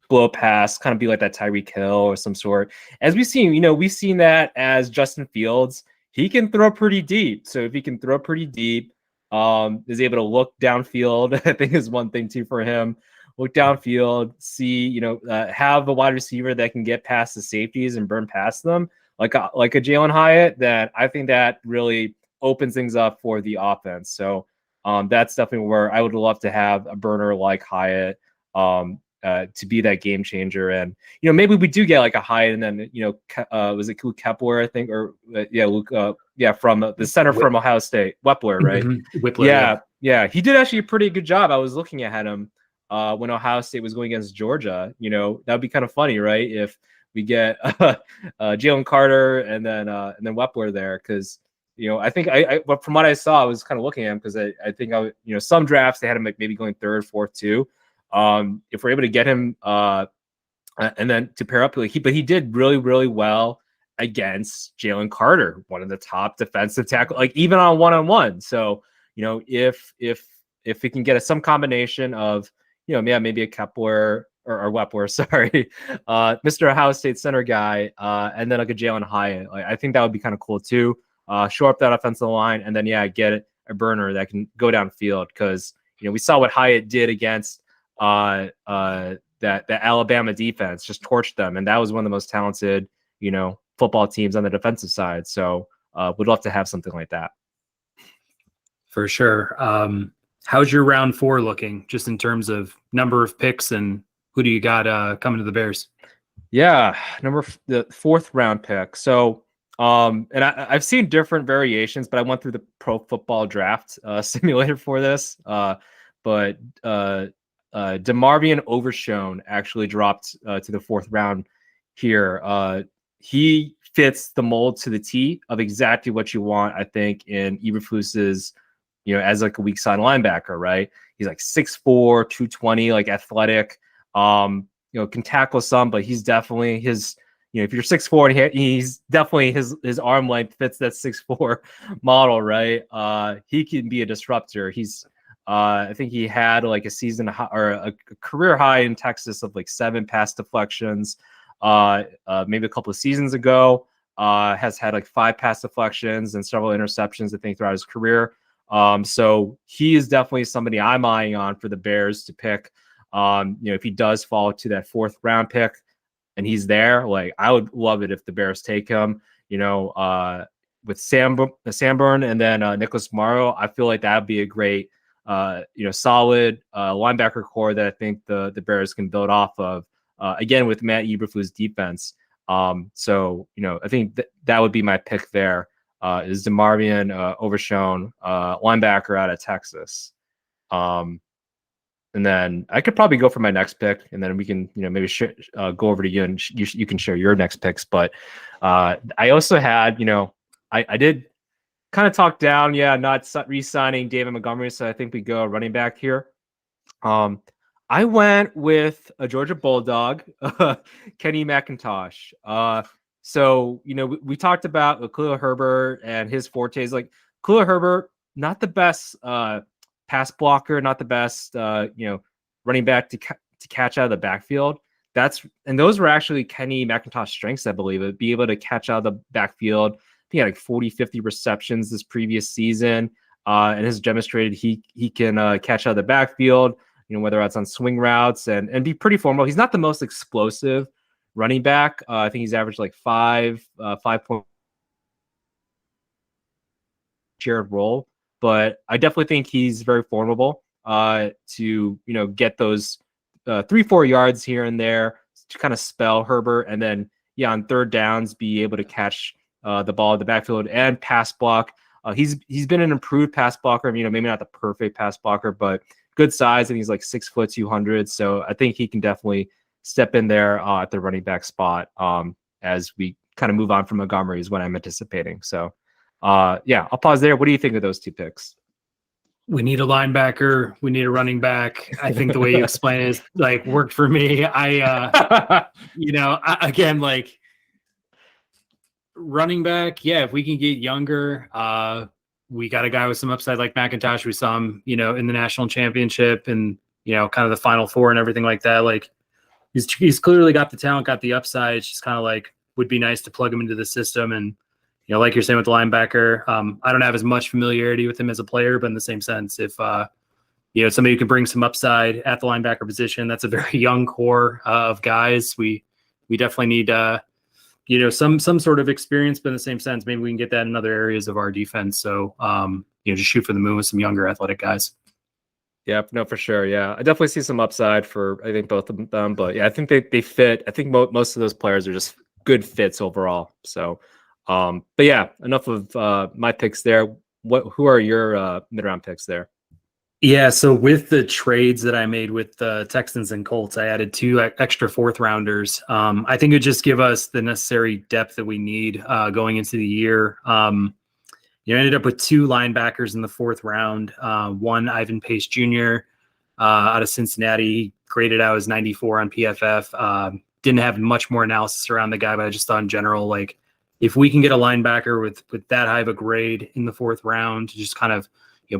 S2: blow past, kind of be like that Tyreek Hill or some sort. As we've seen that as Justin Fields, he can throw pretty deep. So if he can throw pretty deep, is able to look downfield, I think is one thing too for him. look downfield, see, have a wide receiver that can get past the safeties and burn past them, like a Jalen Hyatt, that I think that really opens things up for the offense. So that's definitely where I would love to have a burner like Hyatt to be that game changer. And, maybe we do get like a Hyatt and then, was it Luke Kepler, I think, or Luke, from the center from Ohio State, Wepler, right?
S1: Whippler,
S2: yeah. He did actually a pretty good job. I was looking at him when Ohio State was going against Georgia. That'd be kind of funny, right? If we get Jalen Carter and then Wepler there, because I think but from what I saw, I was kind of looking at him because I think some drafts they had him like maybe going third, fourth too. If we're able to get him and then to pair up, but he did really, really well against Jalen Carter, one of the top defensive tackle, like even on one-on-one. So if we can get some combination of maybe a Kepler or Wepler, sorry, Mr. Ohio State center guy, and then like a Jalen Hyatt, I think that would be kind of cool too. Shore up that offensive line, and then get a burner that can go downfield, because we saw what Hyatt did against that Alabama defense, just torched them, and that was one of the most talented football teams on the defensive side. So would love to have something like that
S1: for sure. How's your round 4 looking, just in terms of number of picks, and who do you got coming to the Bears?
S2: Yeah, the 4th round pick. So and I've seen different variations, but I went through the Pro Football Draft simulator for this. But DeMarvion Overshone actually dropped to the 4th round here. He fits the mold to the T of exactly what you want, I think, in Eberflus's, as like a weak side linebacker, right? He's like 6'4", 220, like athletic, can tackle some, but he's definitely his, if you're 6'4", and he's definitely his arm length fits that 6'4" model, right? He can be a disruptor. He's I think he had like a season high, or a career high in Texas of like 7 pass deflections. Maybe a couple of seasons ago, has had like 5 pass deflections and several interceptions, I think, throughout his career. So he is definitely somebody I'm eyeing on for the Bears to pick. If he does fall to that 4th round pick and he's there, like I would love it if the Bears take him. With Sanborn and then Nicholas Morrow, I feel like that'd be a great solid linebacker core that I think the Bears can build off of, again, with Matt Eberflus' defense. So I think that would be my pick there, is DeMarvion Overshone, linebacker out of Texas. And then I could probably go for my next pick, and then we can maybe go over to you, and you can share your next picks. But I also had I did kind of talk down, not re-signing David Montgomery, so I think we go running back here. I went with a Georgia Bulldog, Kenny McIntosh. So we talked about Khalil Herbert and his fortes. Like Khalil Herbert, not the best pass blocker, not the best running back to catch out of the backfield. And those were actually Kenny McIntosh's strengths, I believe. It'd be able to catch out of the backfield. He had like 40, 50 receptions this previous season, and has demonstrated he can catch out of the backfield, whether that's on swing routes and be pretty formidable. He's not the most explosive running back. I think he's averaged like 5 point shared role, but I definitely think he's very formidable to get those 3-4 yards here and there to kind of spell Herbert, and then on 3rd downs be able to catch the ball in the backfield and pass block. He's been an improved pass blocker. Maybe not the perfect pass blocker, but good size, and he's like 6 foot 200. So I think he can definitely step in there at the running back spot as we kind of move on from Montgomery is what I'm anticipating. So I'll pause there. What do you think of those 2 picks?
S1: We need a linebacker. We need a running back. I think the way you explain it is like worked for me. Again, like running back. Yeah. If we can get younger, we got a guy with some upside like McIntosh. We saw him, in the national championship and, kind of the Final Four and everything like that. Like he's clearly got the talent, got the upside. It's just kind of like, would be nice to plug him into the system. And, like you're saying with the linebacker, I don't have as much familiarity with him as a player, but in the same sense, if somebody who can bring some upside at the linebacker position. That's a very young core of guys. We definitely need some sort of experience, but in the same sense, maybe we can get that in other areas of our defense. So just shoot for the moon with some younger athletic guys.
S2: Yeah, no, for sure. Yeah, I definitely see some upside for I think both of them, but yeah, I think they fit. I think most of those players are just good fits overall. So, but yeah, enough of my picks there. Who are your mid round picks there?
S1: Yeah, so with the trades that I made with the Texans and Colts, I added 2 extra 4th rounders. I think it would just give us the necessary depth that we need going into the year. I ended up with 2 linebackers in the 4th round. One, Ivan Pace Jr. Out of Cincinnati. He graded out as 94 on PFF. Didn't have much more analysis around the guy, but I just thought in general, like, if we can get a linebacker with that high of a grade in the 4th round to just kind of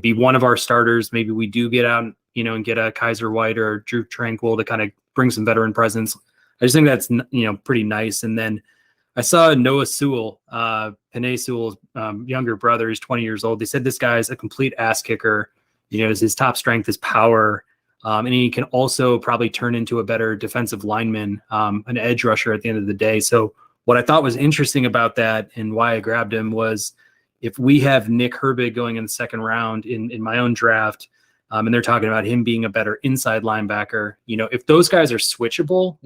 S1: be one of our starters, maybe we do get out and get a Kaiser White or Drew Tranquil to kind of bring some veteran presence. I just think that's pretty nice. And then I saw Noah Sewell, Penei Sewell's younger brother. He's 20 years old. They said this guy is a complete ass kicker. His top strength is power. And he can also probably turn into a better defensive lineman, an edge rusher at the end of the day. So what I thought was interesting about that and why I grabbed him was if we have Nick Herbig going in the 2nd round in my own draft, and they're talking about him being a better inside linebacker, if those guys are switchable,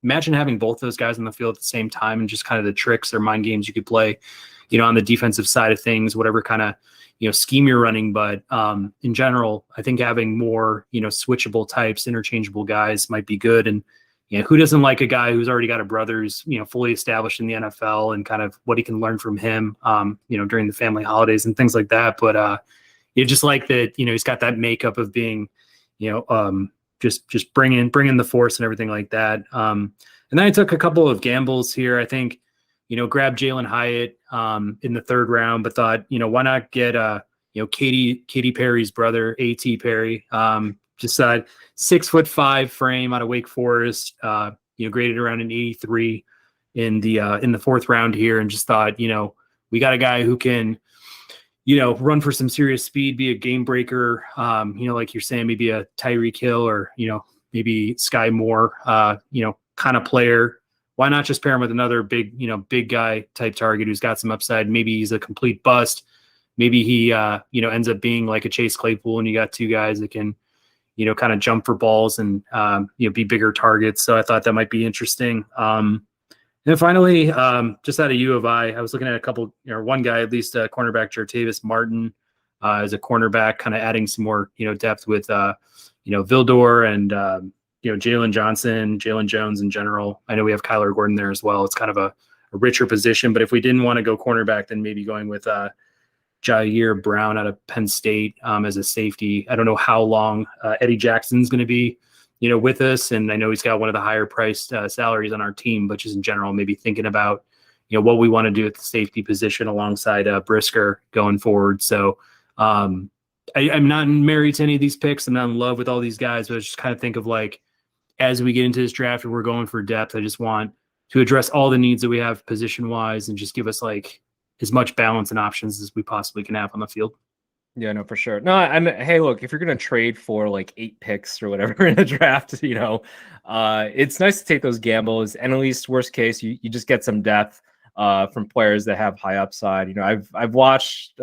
S1: imagine having both those guys on the field at the same time and just kind of the tricks or mind games you could play, on the defensive side of things, whatever kind of, scheme you're running. But in general, I think having more, switchable types, interchangeable guys might be good. And, who doesn't like a guy who's already got a brother who's, fully established in the NFL and kind of what he can learn from him, during the family holidays and things like that. But you just like that, he's got that makeup of being, just bring in the force and everything like that. And then I took a couple of gambles here. I think, grab Jalen Hyatt in the 3rd round, but thought, why not get Katy Perry's brother, A.T. Perry, just 6'5" frame out of Wake Forest, graded around an 83 in the 4th round here, and just thought, we got a guy who can, run for some serious speed, be a game breaker, like you're saying, maybe a Tyreek Hill or, maybe Sky Moore, kind of player. Why not just pair him with another big guy type target who's got some upside? Maybe he's a complete bust. Maybe he, ends up being like a Chase Claypool and you got 2 guys that can, kind of jump for balls and, be bigger targets. So I thought that might be interesting. And then finally, just out of U of I was looking at a couple, one guy, at least cornerback Jartavis Martin as a cornerback, kind of adding some more, depth with, Vildor and, Jalen Johnson, Jalen Jones in general. I know we have Kyler Gordon there as well. It's kind of a richer position, but if we didn't want to go cornerback, then maybe going with Jair Brown out of Penn State as a safety. I don't know how long Eddie Jackson's going to be, with us. And I know he's got one of the higher priced salaries on our team, but just in general, maybe thinking about, what we want to do at the safety position alongside Brisker going forward. So I'm not married to any of these picks. I'm not in love with all these guys, but I just kind of think of like, as we get into this draft and we're going for depth, I just want to address all the needs that we have position wise and just give us like as much balance and options as we possibly can have on the field.
S2: Yeah, no, for sure. No, hey, look, if you're going to trade for like 8 picks or whatever in a draft, it's nice to take those gambles. And at least worst case, you just get some depth from players that have high upside. I've watched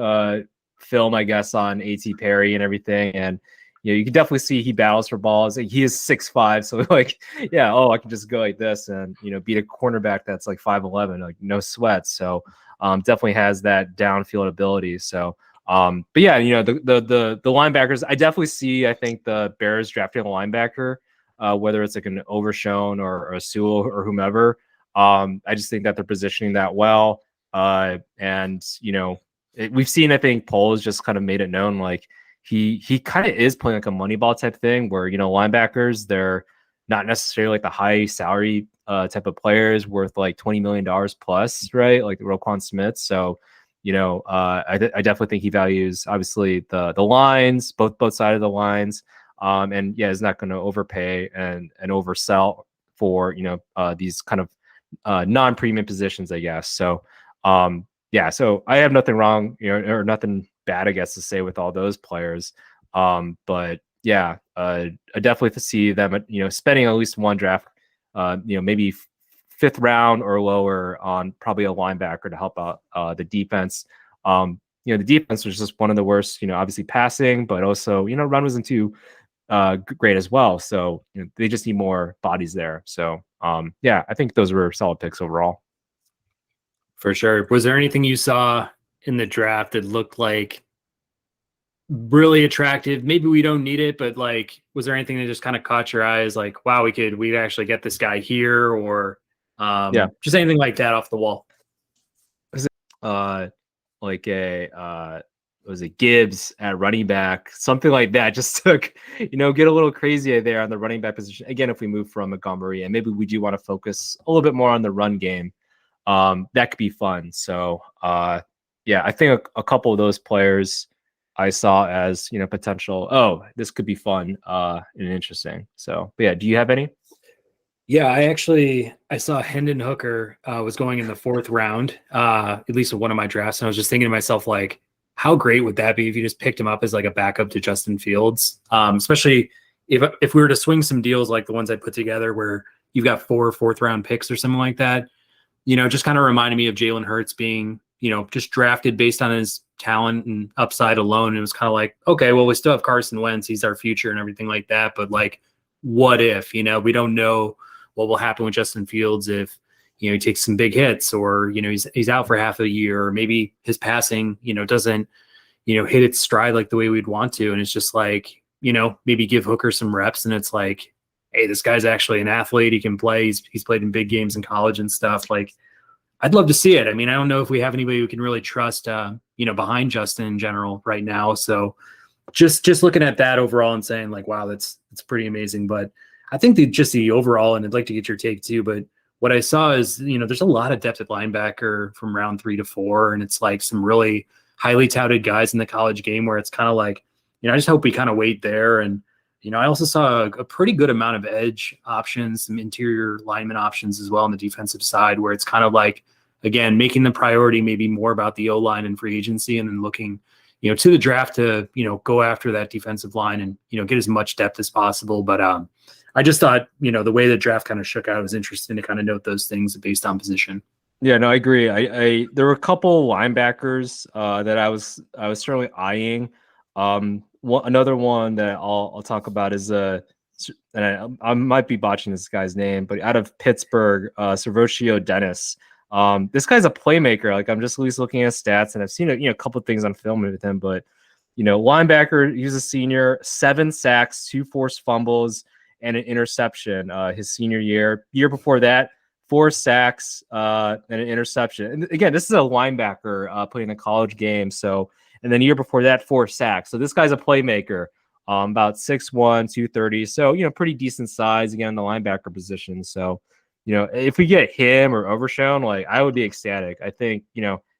S2: film, I guess, on A.T. Perry and everything. And, you can definitely see he battles for balls. He is 6'5", so like, yeah, I can just go like this and, beat a cornerback that's like 5'11", like no sweat. So definitely has that downfield ability. So, but yeah, the linebackers, I definitely see, I think the Bears drafting a linebacker, whether it's like an Overshown or a Sewell or whomever. I just think that they're positioning that well. And, we've seen, I think Poles just kind of made it known, like, he kind of is playing like a Moneyball type thing where, linebackers, they're not necessarily like the high salary type of players worth like $20 million plus, right? Like Roquan Smith. So, I definitely think he values obviously the lines, both sides of the lines. And yeah, is not going to overpay and oversell for, these kind of non-premium positions, I guess. So, yeah, so I have nothing wrong, or nothing bad, I guess, to say with all those players. But yeah, I definitely see them, spending at least one draft, maybe fifth round or lower on probably a linebacker to help out the defense. The defense was just one of the worst, obviously passing, but also, run wasn't too great as well. So they just need more bodies there. So yeah, I think those were solid picks overall.
S1: For sure. Was there anything you saw in the draft that looked like really attractive? Maybe we don't need it, but like, was there anything that just kind of caught your eyes? Like, wow, we'd actually get this guy here, or just anything like that off the wall.
S2: Like was it Gibbs at running back, something like that, just to get a little crazy there on the running back position. Again, if we move from Montgomery, and maybe we do want to focus a little bit more on the run game, that could be fun. So yeah, I think a couple of those players I saw as potential. Oh, this could be fun and interesting. So yeah, do you have any?
S1: Yeah, I saw Hendon Hooker was going in the 4th round, at least in one of my drafts, and I was just thinking to myself, like, how great would that be if you just picked him up as like a backup to Justin Fields? Especially if we were to swing some deals like the ones I put together, where you've got 4 4th round picks or something like that. Just kind of reminded me of Jalen Hurts being, just drafted based on his talent and upside alone. And it was kind of like, okay, well, we still have Carson Wentz, he's our future and everything like that. But like, what if? We don't know what will happen with Justin Fields if he takes some big hits, or he's out for half a year, or maybe his passing doesn't hit its stride like the way we'd want to. And it's just like, maybe give Hooker some reps, and it's like, hey, this guy's actually an athlete, he can play, he's played in big games in college and stuff. Like, I'd love to see it. I mean, I don't know if we have anybody who can really trust behind Justin in general right now. So just looking at that overall and saying like, wow, that's pretty amazing. But I think just the overall, and I'd like to get your take too, but what I saw is, there's a lot of depth at linebacker from round 3 to 4. And it's like some really highly touted guys in the college game where it's kind of like, I just hope we kind of wait there. And, I also saw a pretty good amount of edge options, some interior lineman options as well on the defensive side, where it's kind of like, again, making the priority maybe more about the O-line and free agency, and then looking, to the draft to, go after that defensive line and, get as much depth as possible. But I just thought, the way the draft kind of shook out was interesting to kind of note those things based on position.
S2: Yeah, no, I agree. I there were a couple linebackers that I was certainly eyeing. Another one that I'll talk about is and I might be botching this guy's name, but out of Pittsburgh, Servocio Dennis. This guy's a playmaker. Like, I'm just at least looking at stats, and I've seen a couple of things on film with him. But linebacker, he's a senior, 7 sacks, 2 forced fumbles, and an interception his senior year. Year before that, 4 sacks and an interception. And again, this is a linebacker playing a college game. So, and then the year before that, 4 sacks. So this guy's a playmaker, about 6'1", 230. So, pretty decent size again in the linebacker position. So, if we get him or Overshown, like, I would be ecstatic. I think,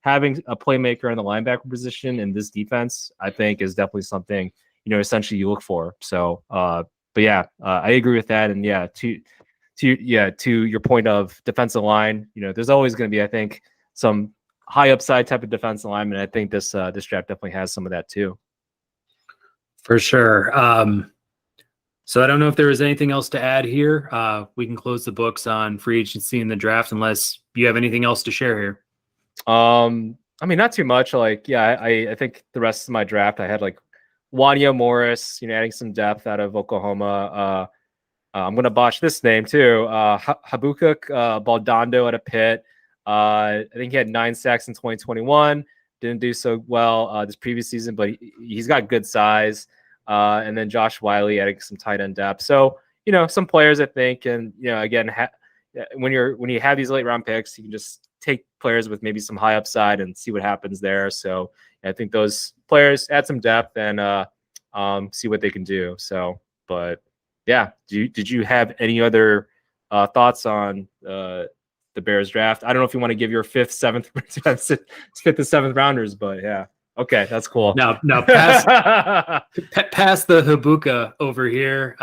S2: having a playmaker in the linebacker position in this defense, I think is definitely something, essentially you look for. So, but yeah, I agree with that. And yeah, to your point of defensive line, there's always going to be, I think, some high upside type of defensive lineman. I think this draft definitely has some of that too.
S1: For sure. So I don't know if there was anything else to add here. We can close the books on free agency and the draft unless you have anything else to share here.
S2: I mean, not too much. Like, yeah, I think the rest of my draft, I had like Wanya Morris, adding some depth out of Oklahoma. I'm going to botch this name too. Habukuk Baldando at a Pitt. I think he had 9 sacks in 2021. Didn't do so well this previous season, but he's got good size. And then Josh Wiley adding some tight end depth. So, some players I think, and, again, when you have these late round picks, you can just take players with maybe some high upside and see what happens there. So I think those players add some depth and see what they can do. So, but yeah, did you have any other thoughts on the Bears draft? I don't know if you want to give your 5th, 7th, 5th and 7th rounders, but yeah. Okay, that's cool.
S1: Now pass the Habuka over here.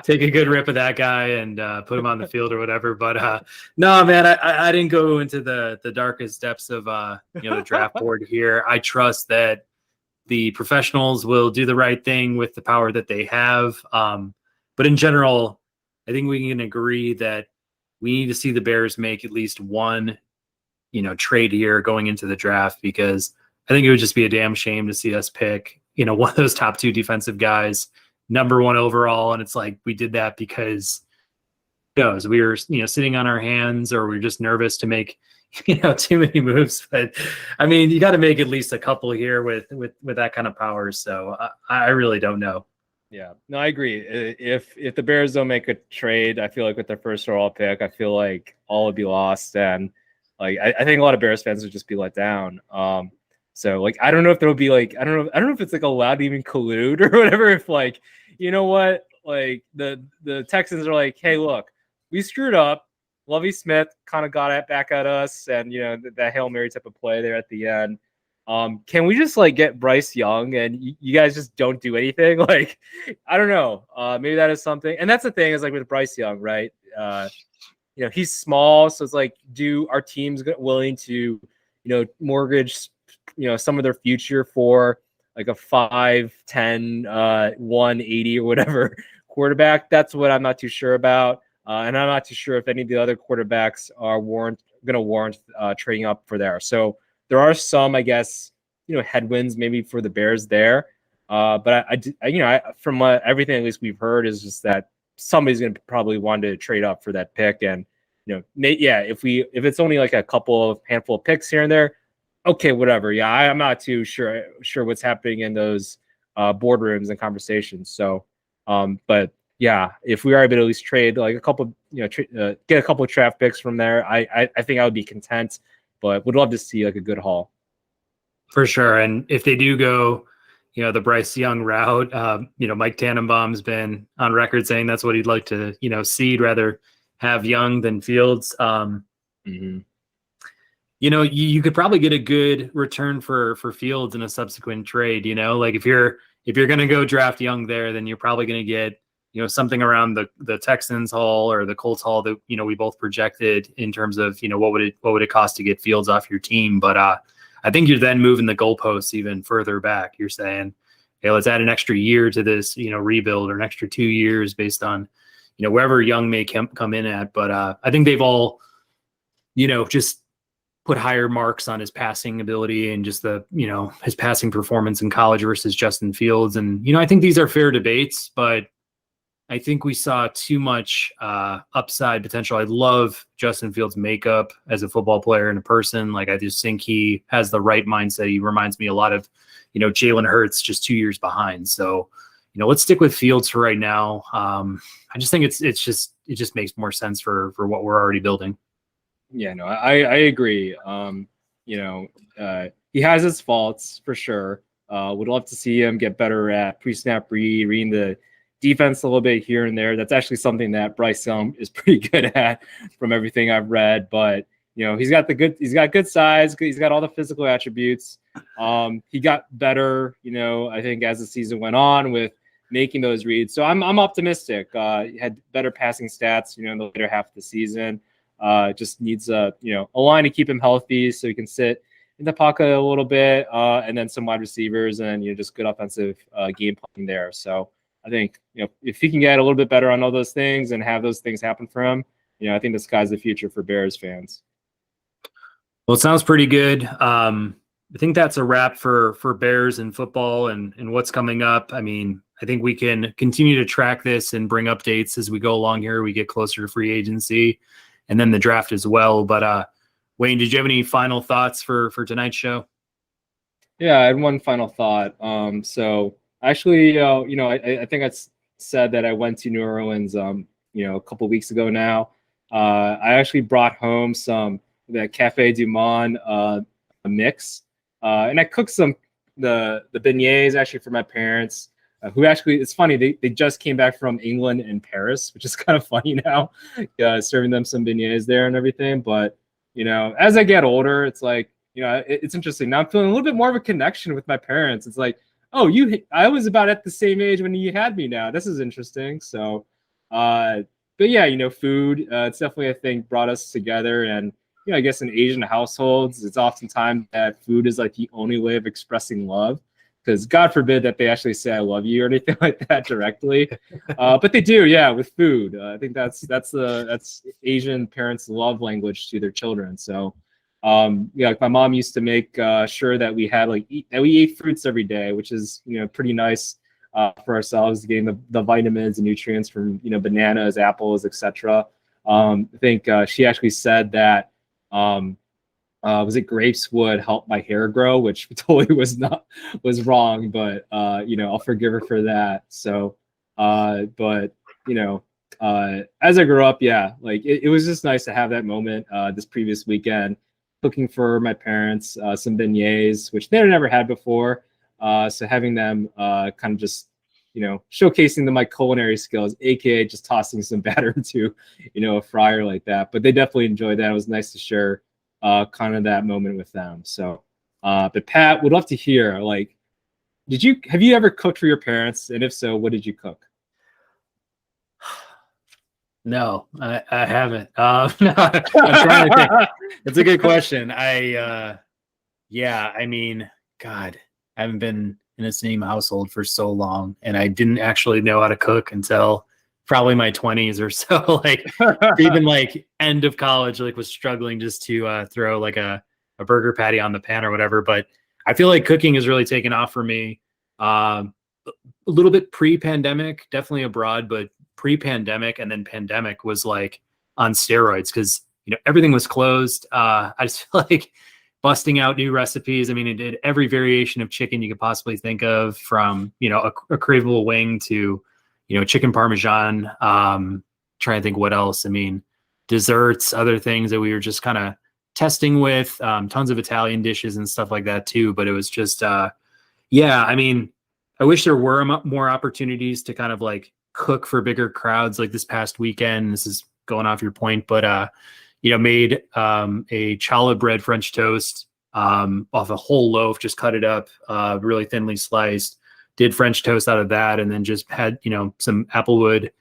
S1: Take a good rip of that guy and put him on the field or whatever. But no, man, I didn't go into the darkest depths of the draft board here. I trust that the professionals will do the right thing with the power that they have. But in general, I think we can agree that we need to see the Bears make at least one, trade here going into the draft, because I think it would just be a damn shame to see us pick, one of those top 2 defensive guys, number 1 overall. And it's like, we did that because who knows, we were, sitting on our hands, or we are just nervous to make, too many moves. But I mean, you got to make at least a couple here with that kind of power. So I really don't know.
S2: Yeah, no, I agree. If the Bears don't make a trade, I feel like with their first overall pick, I feel like all would be lost, and like I think a lot of Bears fans would just be let down. So like I don't know if there'll be like I don't know if it's like allowed to even collude or whatever. If like what, like the Texans are like, hey, look, we screwed up. Lovie Smith kind of got it back at us, and that Hail Mary type of play there at the end. Can we just like get Bryce Young and you guys just don't do anything? Like, I don't know. Maybe that is something. And that's the thing is like with Bryce Young, right? He's small. So it's like, do our teams willing to, mortgage, some of their future for like a 5'10", 180 or whatever quarterback? That's what I'm not too sure about. And I'm not too sure if any of the other quarterbacks are going to warrant trading up for there. So there are some, I guess, headwinds maybe for the Bears there. But I from everything at least we've heard is just that somebody's going to probably want to trade up for that pick. And, if it's only like a handful of picks here and there, okay, whatever. Yeah, I'm not too sure what's happening in those boardrooms and conversations. So, but yeah, if we are able to at least trade like a couple, get a couple of draft picks from there, I think I would be content. But would love to see like a good haul.
S1: For sure. And if they do go, the Bryce Young route, Mike Tannenbaum's been on record saying that's what he'd like to, see. He'd rather have Young than Fields. You could probably get a good return for Fields in a subsequent trade. Like if you're going to go draft Young there, then you're probably going to get, something around the Texans haul or the Colts haul that, we both projected in terms of, what would it cost to get Fields off your team. But I think you're then moving the goalposts even further back. You're saying, hey, let's add an extra year to this, rebuild, or an extra 2 years based on, wherever Young may come in at. But I think they've all, just put higher marks on his passing ability and just the, his passing performance in college versus Justin Fields. And, I think these are fair debates, but I think we saw too much upside potential. I love Justin Fields' makeup as a football player and a person. Like, I just think he has the right mindset. He reminds me a lot of, Jalen Hurts, just 2 years behind. So, let's stick with Fields for right now. I just think it just makes more sense for what we're already building.
S2: Yeah, no, I agree. He has his faults for sure. Would love to see him get better at pre-snap reading the defense a little bit here and there. That's actually something that Bryce Young is pretty good at from everything I've read. But he's got good size. He's got all the physical attributes. He got better, I think as the season went on with making those reads. So I'm optimistic. He had better passing stats, in the later half of the season. Just needs a line to keep him healthy so he can sit in the pocket a little bit, and then some wide receivers and just good offensive game planning there. So I think if he can get a little bit better on all those things and have those things happen for him, I think the sky's the future for Bears fans.
S1: Well, it sounds pretty good. I think that's a wrap for Bears and football and what's coming up. I mean, I think we can continue to track this and bring updates as we go along here. We get closer to free agency and then the draft as well. But Wayne, did you have any final thoughts for tonight's show?
S2: Yeah, I had one final thought. So actually, I think I said that I went to New Orleans, a couple weeks ago now. I actually brought home the Cafe du Monde mix, and I cooked the beignets actually for my parents. Who actually, it's funny, they just came back from England and Paris, which is kind of funny now, serving them some beignets there and everything. But, as I get older, it's like, it's interesting. Now I'm feeling a little bit more of a connection with my parents. It's like, oh, I was about at the same age when you had me now. This is interesting. So, but yeah, food, it's definitely, I think, brought us together. And, I guess in Asian households, it's oftentimes that food is like the only way of expressing love. because God forbid that they actually say I love you or anything like that directly, but they do, yeah, with food. I think that's Asian parents' love language to their children. So, yeah, like my mom used to make sure that we had that we ate fruits every day, which is pretty nice for ourselves, getting the vitamins and nutrients from bananas, apples, etc. I think she actually said that. Was it grapes would help my hair grow, which totally was wrong, but I'll forgive her for that. So but as I grew up, yeah, like it was just nice to have that moment this previous weekend, cooking for my parents some beignets, which they never had before. So having them kind of just showcasing my culinary skills, aka just tossing some batter into a fryer like that. But they definitely enjoyed that. It was nice to share kind of that moment with them. So, but Pat, would love to hear, like, have you ever cooked for your parents? And if so, what did you cook?
S1: No, I haven't. No, I'm trying to think. It's a good question. Yeah, I mean, God, I haven't been in the same household for so long, and I didn't actually know how to cook until probably my 20s or so. Like even like end of college, like was struggling just to throw like a burger patty on the pan or whatever. But I feel like cooking has really taken off for me. A little bit pre-pandemic, definitely abroad, but pre-pandemic and then pandemic was like on steroids because everything was closed. I just feel like busting out new recipes. I mean, it did every variation of chicken you could possibly think of, from a craveable wing to chicken parmesan. Trying to think what else. I mean, desserts, other things that we were just kind of testing with, tons of Italian dishes and stuff like that too. But it was just, yeah, I mean, I wish there were more opportunities to kind of like cook for bigger crowds like this past weekend. This is going off your point, but, made a challah bread French toast off a whole loaf, just cut it up, really thinly sliced, did French toast out of that, and then just had, some applewood,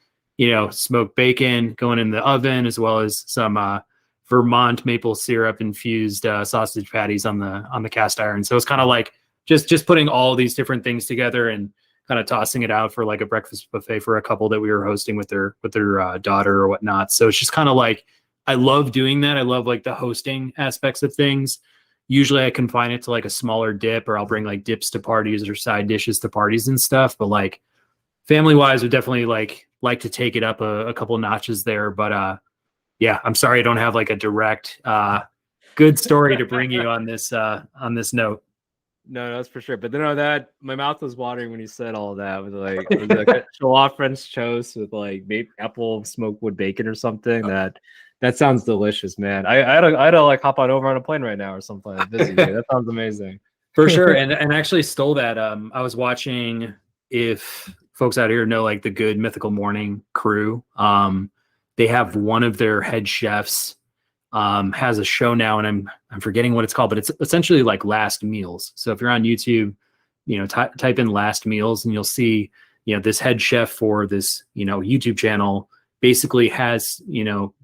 S1: smoked bacon going in the oven, as well as some Vermont maple syrup infused sausage patties on the cast iron. So it's kind of like just putting all these different things together and kind of tossing it out for like a breakfast buffet for a couple that we were hosting with their daughter or whatnot. So it's just kind of like, I love doing that. I love like the hosting aspects of things. Usually I confine it to like a smaller dip, or I'll bring like dips to parties or side dishes to parties and stuff. But like family wise, would definitely like to take it up a couple notches there. But yeah, I'm sorry I don't have like a direct good story to bring you on this note.
S2: No, that's for sure. But that my mouth was watering when you said all that, with like a challah French toast with like maybe apple smoked wood bacon or something. That sounds delicious, man. I had to like hop over on a plane right now or something. That sounds amazing.
S1: For sure. And actually stole that. I was watching, if folks out here know like the Good Mythical Morning crew, they have one of their head chefs has a show now, and I'm forgetting what it's called, but it's essentially like Last Meals. So if you're on YouTube, type in Last Meals and you'll see, this head chef for this, YouTube channel basically has,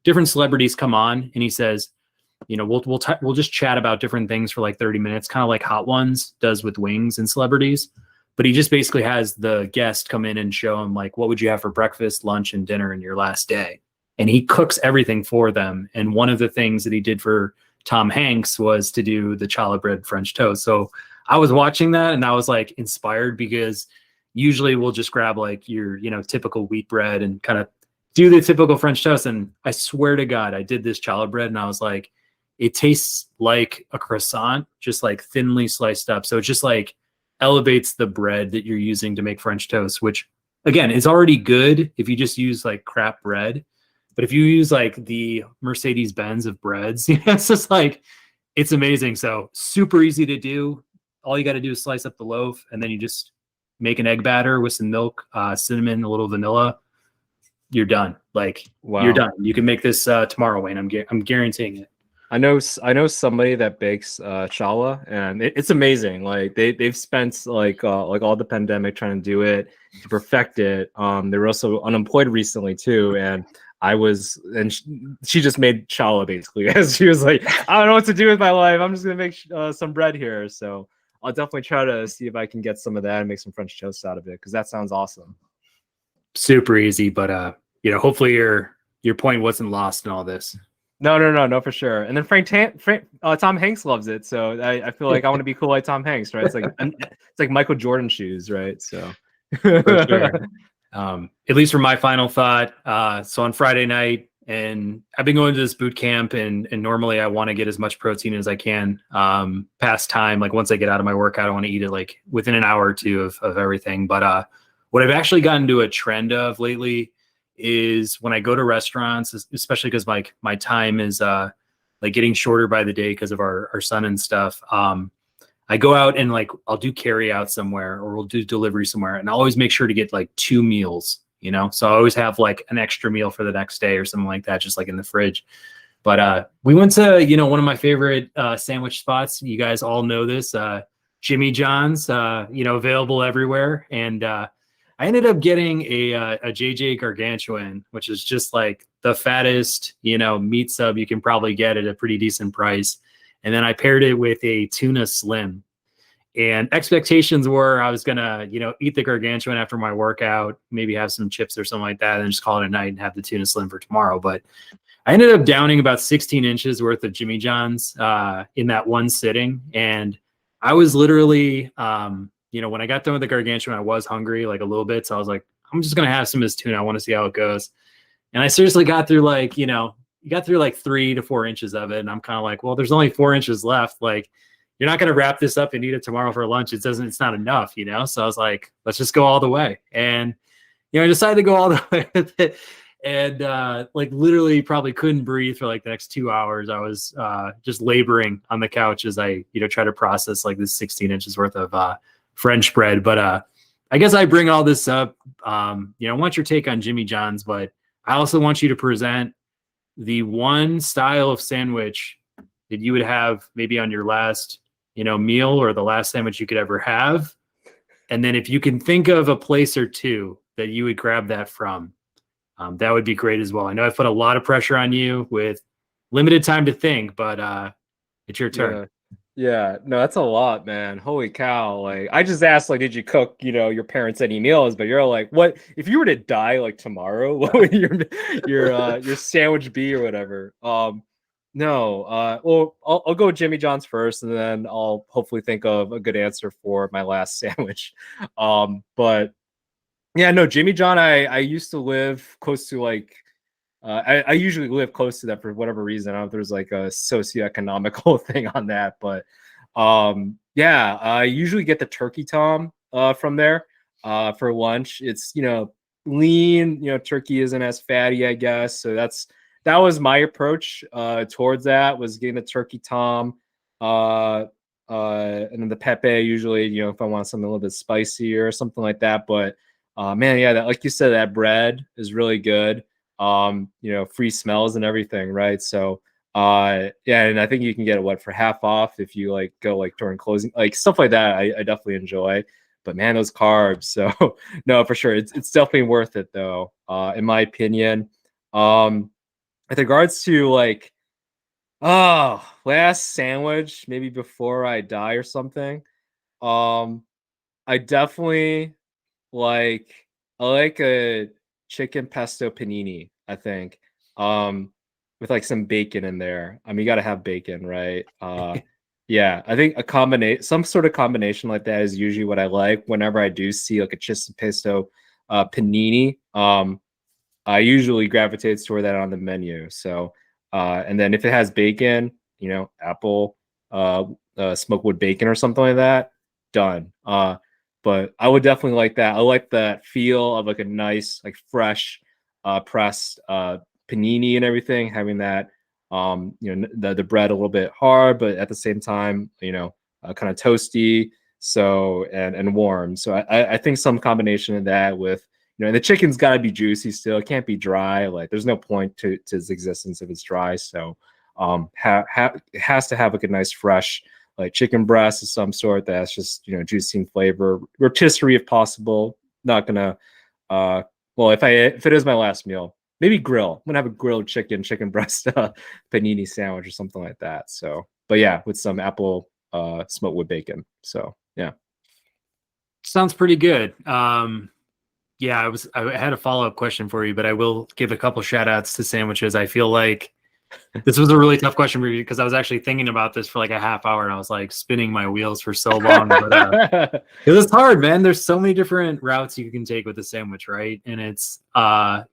S1: different celebrities come on, and he says, we'll just chat about different things for like 30 minutes, kind of like Hot Ones does with wings and celebrities. But he just basically has the guest come in and show him like, what would you have for breakfast, lunch, and dinner in your last day? And he cooks everything for them. And one of the things that he did for Tom Hanks was to do the challah bread French toast. So I was watching that and I was like inspired, because usually we'll just grab like your, typical wheat bread and kind of do the typical French toast. And I swear to God, I did this challah bread and I was like, it tastes like a croissant, just like thinly sliced up. So it just like elevates the bread that you're using to make French toast, which again is already good if you just use like crap bread. But if you use like the Mercedes-Benz of breads, it's just like, it's amazing. So super easy to do. All you got to do is slice up the loaf, and then you just make an egg batter with some milk, cinnamon, a little vanilla. You're done. Like, wow. You're done. You can make this tomorrow, Wayne. I'm guaranteeing it.
S2: I know somebody that bakes challah, and it's amazing. Like they've spent like all the pandemic trying to do it, to perfect it. They were also unemployed recently too, and she just made challah basically, as she was like, I don't know what to do with my life. I'm just gonna make some bread here. So I'll definitely try to see if I can get some of that and make some French toast out of it, because that sounds awesome.
S1: Super easy, but hopefully your point wasn't lost in all this.
S2: No, for sure. And then Tom Hanks loves it, so I feel like I want to be cool like Tom Hanks, right? It's like Michael Jordan shoes, right? So
S1: for sure. At least for my final thought. So on Friday night, and I've been going to this boot camp, and normally I want to get as much protein as I can past time. Like once I get out of my workout, I want to eat it like within an hour or two of everything. But what I've actually gotten to a trend of lately is when I go to restaurants, especially because my time is like getting shorter by the day because of our son and stuff. I go out and like I'll do carry out somewhere, or we'll do delivery somewhere, and I'll always make sure to get like 2 meals, so I always have like an extra meal for the next day or something like that, just like in the fridge. But we went to one of my favorite sandwich spots. You guys all know this, Jimmy John's, available everywhere. And I ended up getting a JJ Gargantuan, which is just like the fattest, meat sub you can probably get at a pretty decent price. And then I paired it with a tuna slim. And expectations were I was going to, eat the Gargantuan after my workout, maybe have some chips or something like that, and just call it a night and have the tuna slim for tomorrow. But I ended up downing about 16 inches worth of Jimmy John's in that one sitting. And I was literally, when I got done with the Gargantuan, I was hungry like a little bit. So I was like, I'm just going to have some of this tuna. I want to see how it goes. And I seriously got through like, you got through like 3 to 4 inches of it. And I'm kind of like, well, there's only 4 inches left. Like, you're not going to wrap this up and eat it tomorrow for lunch. It's not enough, So I was like, let's just go all the way. And, I decided to go all the way with it. And like literally probably couldn't breathe for like the next 2 hours. I was just laboring on the couch as I, try to process like this 16 inches worth of French bread. But I guess I bring all this up. I want your take on Jimmy John's, but I also want you to present the one style of sandwich that you would have maybe on your last, meal, or the last sandwich you could ever have. And then if you can think of a place or two that you would grab that from, that would be great as well. I know I've put a lot of pressure on you with limited time to think, but it's your turn.
S2: Yeah, no, that's a lot, man. Holy cow. Like, I just asked, like, did you cook, your parents any meals? But you're like, what if you were to die like tomorrow? What would your sandwich be or whatever? No, well, I'll go with Jimmy John's first, and then I'll hopefully think of a good answer for my last sandwich. But yeah, no, Jimmy John, I used to live close to like, I usually live close to that for whatever reason. I don't know if there's like a socioeconomical thing on that, but yeah, I usually get the turkey tom from there for lunch. It's, lean, turkey isn't as fatty, I guess. So that was my approach towards that, was getting the turkey tom, and then the pepe usually, if I want something a little bit spicier or something like that. But man, yeah, like you said, that bread is really good. Free smells and everything, right? So yeah, and I think you can get it for half off if you like go like during closing, like stuff like that. I definitely enjoy. But man, those carbs. So no, for sure, it's definitely worth it though, in my opinion. With regards to like, last sandwich, maybe before I die or something. I definitely like I like a chicken pesto panini, I think. With like some bacon in there. I mean, you gotta have bacon, right? Yeah, I think some sort of combination like that is usually what I like whenever I do see like a chicken pesto panini. I usually gravitate toward that on the menu. So and then if it has bacon, apple, smoked wood bacon or something like that, done. But I would definitely like that. I like that feel of like a nice, like fresh, pressed panini and everything. Having that, the bread a little bit hard, but at the same time, kind of toasty. So and warm. So I think some combination of that with, and the chicken's got to be juicy still. It can't be dry. Like there's no point to its existence if it's dry. So it has to have like a nice fresh like chicken breast of some sort that's just juicy in flavor, rotisserie if possible. Not gonna well, if it is my last meal, maybe grill. I'm gonna have a grilled chicken breast panini sandwich or something like that. So, but yeah, with some apple smoked with bacon. So yeah.
S1: Sounds pretty good. Yeah, I had a follow-up question for you, but I will give a couple shout outs to sandwiches. I feel like this was a really tough question for you because I was actually thinking about this for like a half hour and I was like spinning my wheels for so long. But because it's hard, man. There's so many different routes you can take with a sandwich, right? And it's I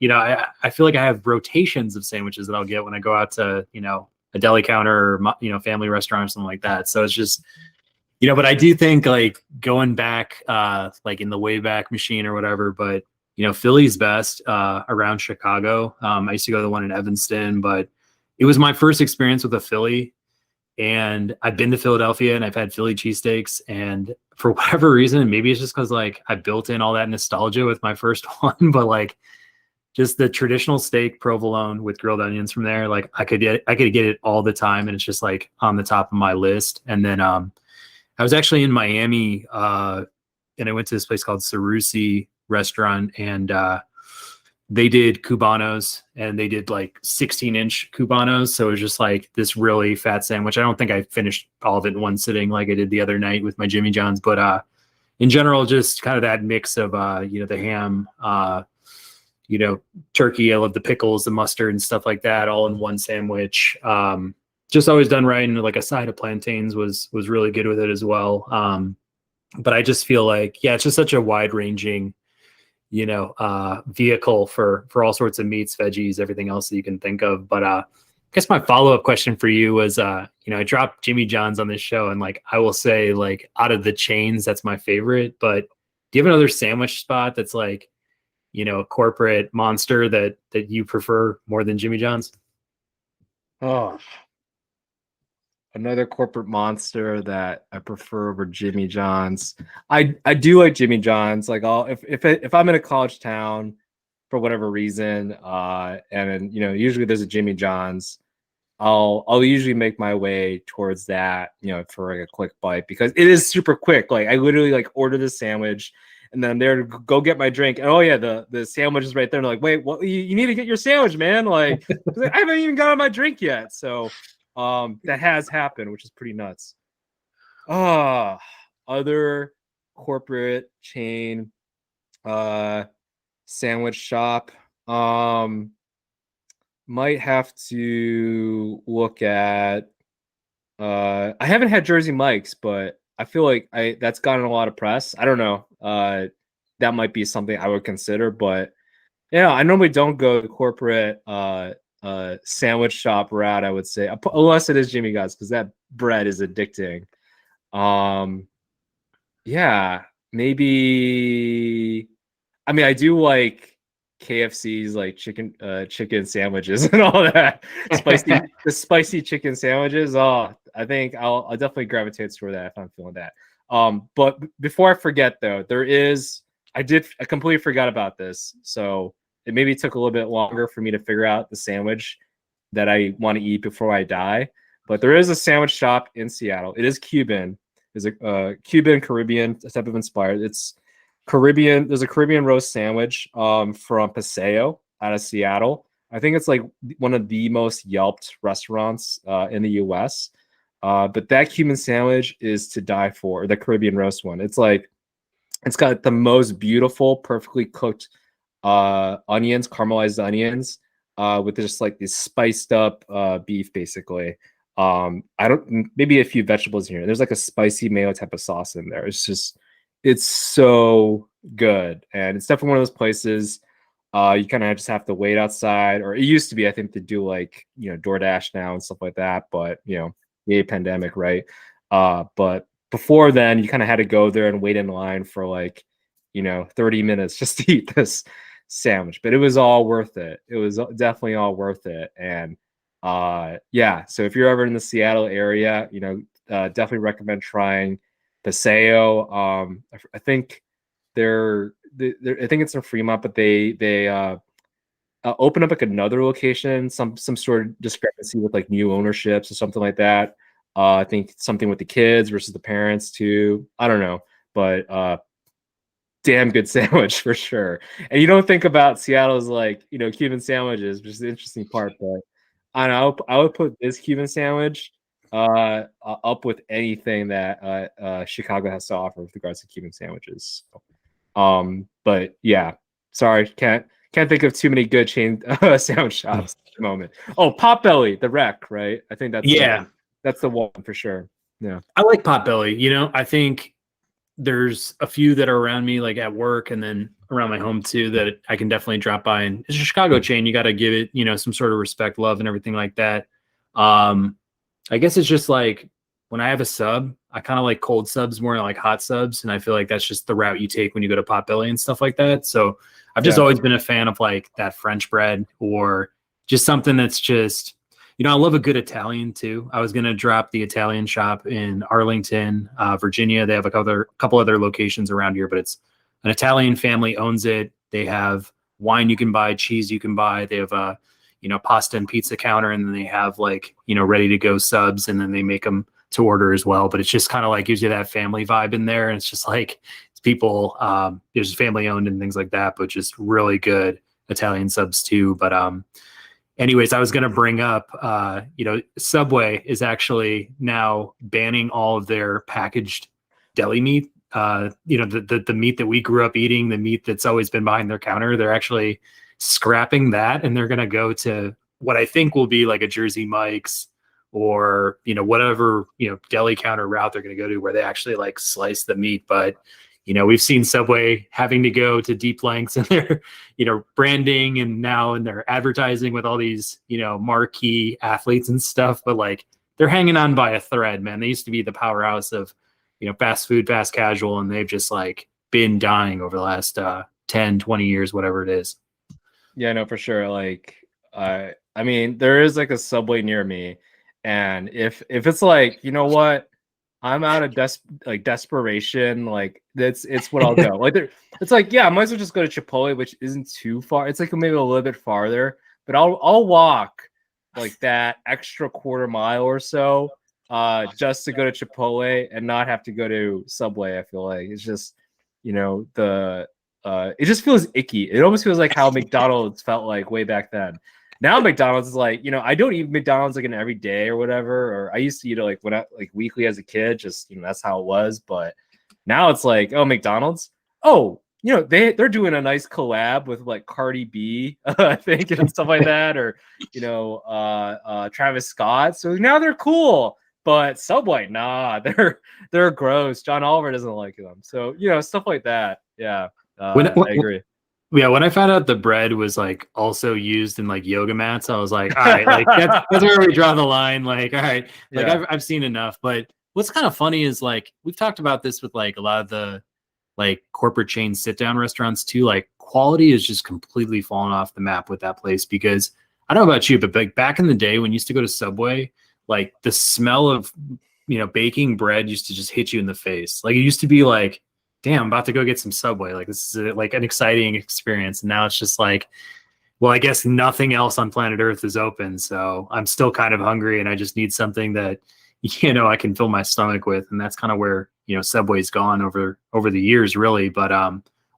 S1: feel like I have rotations of sandwiches that I'll get when I go out to, a deli counter or family restaurant or something like that. So it's just but I do think like going back, like in the Wayback Machine or whatever, but Philly's best around Chicago. I used to go to the one in Evanston, but it was my first experience with a Philly. And I've been to Philadelphia and I've had Philly cheesesteaks. And for whatever reason, maybe it's just because like I built in all that nostalgia with my first one, but like just the traditional steak provolone with grilled onions from there, like I could get it all the time. And it's just like on the top of my list. And then I was actually in Miami, and I went to this place called Sarusi Restaurant, and they did Cubanos, and they did like 16-inch Cubanos. So it was just like this really fat sandwich. I don't think I finished all of it in one sitting like I did the other night with my Jimmy John's, but in general, just kind of that mix of the ham, turkey. I love the pickles, the mustard, and stuff like that, all in one sandwich. Just always done right, and like a side of plantains was really good with it as well. But I just feel like, yeah, it's just such a wide ranging, vehicle for all sorts of meats, veggies, everything else that you can think of. But I guess my follow up question for you was, I dropped Jimmy John's on this show, and like I will say, like out of the chains, that's my favorite. But do you have another sandwich spot that's like, a corporate monster that you prefer more than Jimmy John's?
S2: Oh, another corporate monster that I prefer over Jimmy John's. I do like Jimmy John's. Like if I'm in a college town for whatever reason, and usually there's a Jimmy John's, I'll usually make my way towards that, for like a quick bite because it is super quick. Like I literally like order the sandwich and then I'm there to go get my drink. And oh yeah, the sandwich is right there. And they're like, wait, what? You need to get your sandwich, man. Like I haven't even gotten my drink yet. So that has happened, which is pretty nuts. Other corporate chain sandwich shop. Might have to look at I haven't had Jersey Mike's, but I feel like that's gotten a lot of press. I don't know. That might be something I would consider, but yeah, I normally don't go to corporate sandwich shop route, I would say, unless it is Jimmy John's, because that bread is addicting. Yeah, maybe. I mean, I do like KFC's like chicken sandwiches and all that the spicy chicken sandwiches. Oh, I think I'll definitely gravitate toward that if I'm feeling that. But before I forget though, I completely forgot about this, so it maybe took a little bit longer for me to figure out the sandwich that I want to eat before I die. But there is a sandwich shop in Seattle. It is Cuban. It's a Cuban Caribbean type of inspired. It's Caribbean. There's a Caribbean roast sandwich from Paseo out of Seattle. I think it's like one of the most Yelped restaurants in the US. But that Cuban sandwich is to die for, the Caribbean roast one. It's got the most beautiful, perfectly cooked onions, caramelized onions, with just like this spiced up beef, basically. Maybe a few vegetables in here. There's like a spicy mayo type of sauce in there. It's so good. And it's definitely one of those places you kind of just have to wait outside, or it used to be, I think, to do like, DoorDash now and stuff like that. But, the pandemic, right? But before then, you kind of had to go there and wait in line for like, 30 minutes just to eat this sandwich. But it was all worth it. It was definitely all worth it. And yeah, so if you're ever in the Seattle area, definitely recommend trying Paseo. I think I think it's in Fremont, but they open up like another location, some sort of discrepancy with like new ownerships or something like that. I think something with the kids versus the parents too. I don't know, but damn good sandwich for sure. And you don't think about Seattle as like, Cuban sandwiches, which is the interesting part. But I don't know, I would put this Cuban sandwich up with anything that Chicago has to offer with regards to Cuban sandwiches. But yeah, sorry, can't think of too many good chain sandwich shops at the moment. Oh, Potbelly, the wreck, right? I think that's the one for sure. Yeah,
S1: I like Potbelly. You know, I think there's a few that are around me, like at work and then around my home too, that I can definitely drop by. And it's a Chicago chain. You got to give it, you know, some sort of respect, love, and everything like that. I guess it's just like when I have a sub, I kind of like cold subs more than like hot subs. And I feel like that's just the route you take when you go to Potbelly and stuff like that. So I've just always been a fan of like that French bread or just something that's just, you know, I love a good Italian too. I was going to drop the Italian shop in Arlington, Virginia. They have a couple other locations around here, but it's an Italian family owns it. They have wine you can buy, cheese you can buy. They have a, you know, pasta and pizza counter, and then they have like, you know, ready to go subs, and then they make them to order as well. But it's just kind of like gives you that family vibe in there. And it's just like it's people, there's family owned and things like that, but just really good Italian subs too. But anyways, I was going to bring up, you know, Subway is actually now banning all of their packaged deli meat. You know, the meat that we grew up eating, the meat that's always been behind their counter, they're actually scrapping that, and they're going to go to what I think will be like a Jersey Mike's or, you know, whatever, you know, deli counter route they're going to go to where they actually like slice the meat. But you know, we've seen Subway having to go to deep lengths in their, you know, branding and now in their advertising with all these, you know, marquee athletes and stuff. But like they're hanging on by a thread, man. They used to be the powerhouse of, you know, fast food, fast casual, and they've just like been dying over the last 10, 20 years, whatever it is.
S2: Yeah, no, for sure. Like, I mean, there is like a Subway near me, and if it's like, you know what, I'm out of desperation. Like it's what I'll go. Like it's like, yeah, I might as well just go to Chipotle, which isn't too far. It's like maybe a little bit farther, but I'll walk like that extra quarter mile or so just to go to Chipotle and not have to go to Subway. I feel like it's just, you know, it just feels icky. It almost feels like how McDonald's felt like way back then. Now McDonald's is like, you know, I don't eat McDonald's like an every day or whatever. Or I used to eat it like like weekly as a kid, just, you know, that's how it was. But now it's like, oh, McDonald's. Oh, you know, they're doing a nice collab with like Cardi B, I think, and stuff like that, or, you know, Travis Scott. So now they're cool. But Subway, nah, they're gross. John Oliver doesn't like them. So, you know, stuff like that. Yeah. I agree.
S1: Yeah, when I found out the bread was like also used in like yoga mats, I was like, all right, like that's where we draw the line. Like, all right, like I've seen enough. But what's kind of funny is like we've talked about this with like a lot of the like corporate chain sit down restaurants too. Like quality is just completely fallen off the map with that place because I don't know about you, but like back in the day when you used to go to Subway, like the smell of, you know, baking bread used to just hit you in the face. Like it used to be like, damn, I'm about to go get some Subway. Like this is like an exciting experience. And now it's just like, well, I guess nothing else on planet Earth is open. So I'm still kind of hungry and I just need something that, you know, I can fill my stomach with. And that's kind of where, you know, Subway's gone over the years, really. But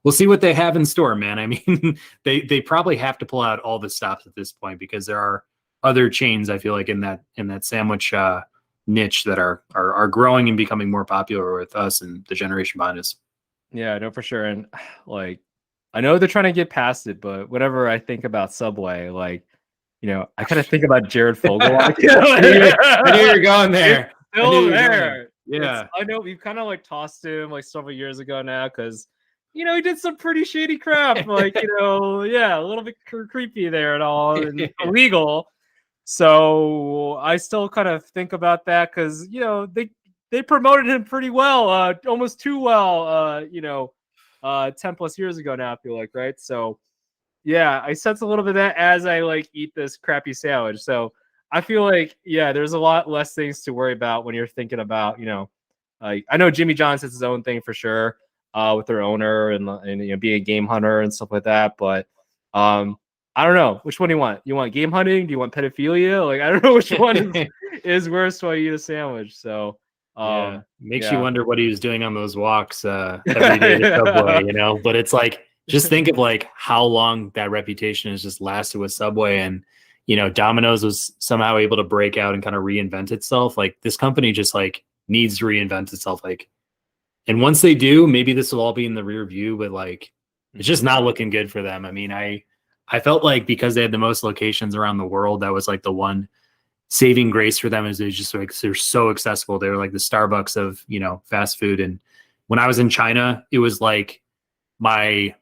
S1: we'll see what they have in store, man. I mean, they probably have to pull out all the stops at this point because there are other chains, I feel like, in that sandwich niche that are growing and becoming more popular with us and the generation behind us.
S2: Yeah, no, for sure. And like, I know they're trying to get past it, but whenever I think about Subway, like, you know, I kind of think about Jared Fogle. I
S1: knew you were going there.
S2: It's still there.
S1: Yeah.
S2: I know we've kind of like tossed him like several years ago now because, you know, he did some pretty shady crap. Like, you know, yeah, a little bit creepy there and all and illegal. So I still kind of think about that because, you know, they promoted him pretty well, almost too well, you know, 10 plus years ago now, I feel like, right? So, yeah, I sense a little bit of that as I, like, eat this crappy sandwich. So, I feel like, yeah, there's a lot less things to worry about when you're thinking about, you know, I know Jimmy John's has his own thing for sure with their owner and you know, being a game hunter and stuff like that. But I don't know. Which one do you want? You want game hunting? Do you want pedophilia? Like, I don't know which one is worse while you eat a sandwich. So,
S1: makes you wonder what he was doing on those walks every day to Subway, you know. But it's like, just think of like how long that reputation has just lasted with Subway, and Domino's was somehow able to break out and kind of reinvent itself. Like this company just like needs to reinvent itself. Like, and once they do, maybe this will all be in the rear view, but like, it's just not looking good for them. I mean, I felt like because they had the most locations around the world, that was like the one saving grace for them is they just like, they're so accessible. They're like the Starbucks of, fast food. And when I was in China, it was like my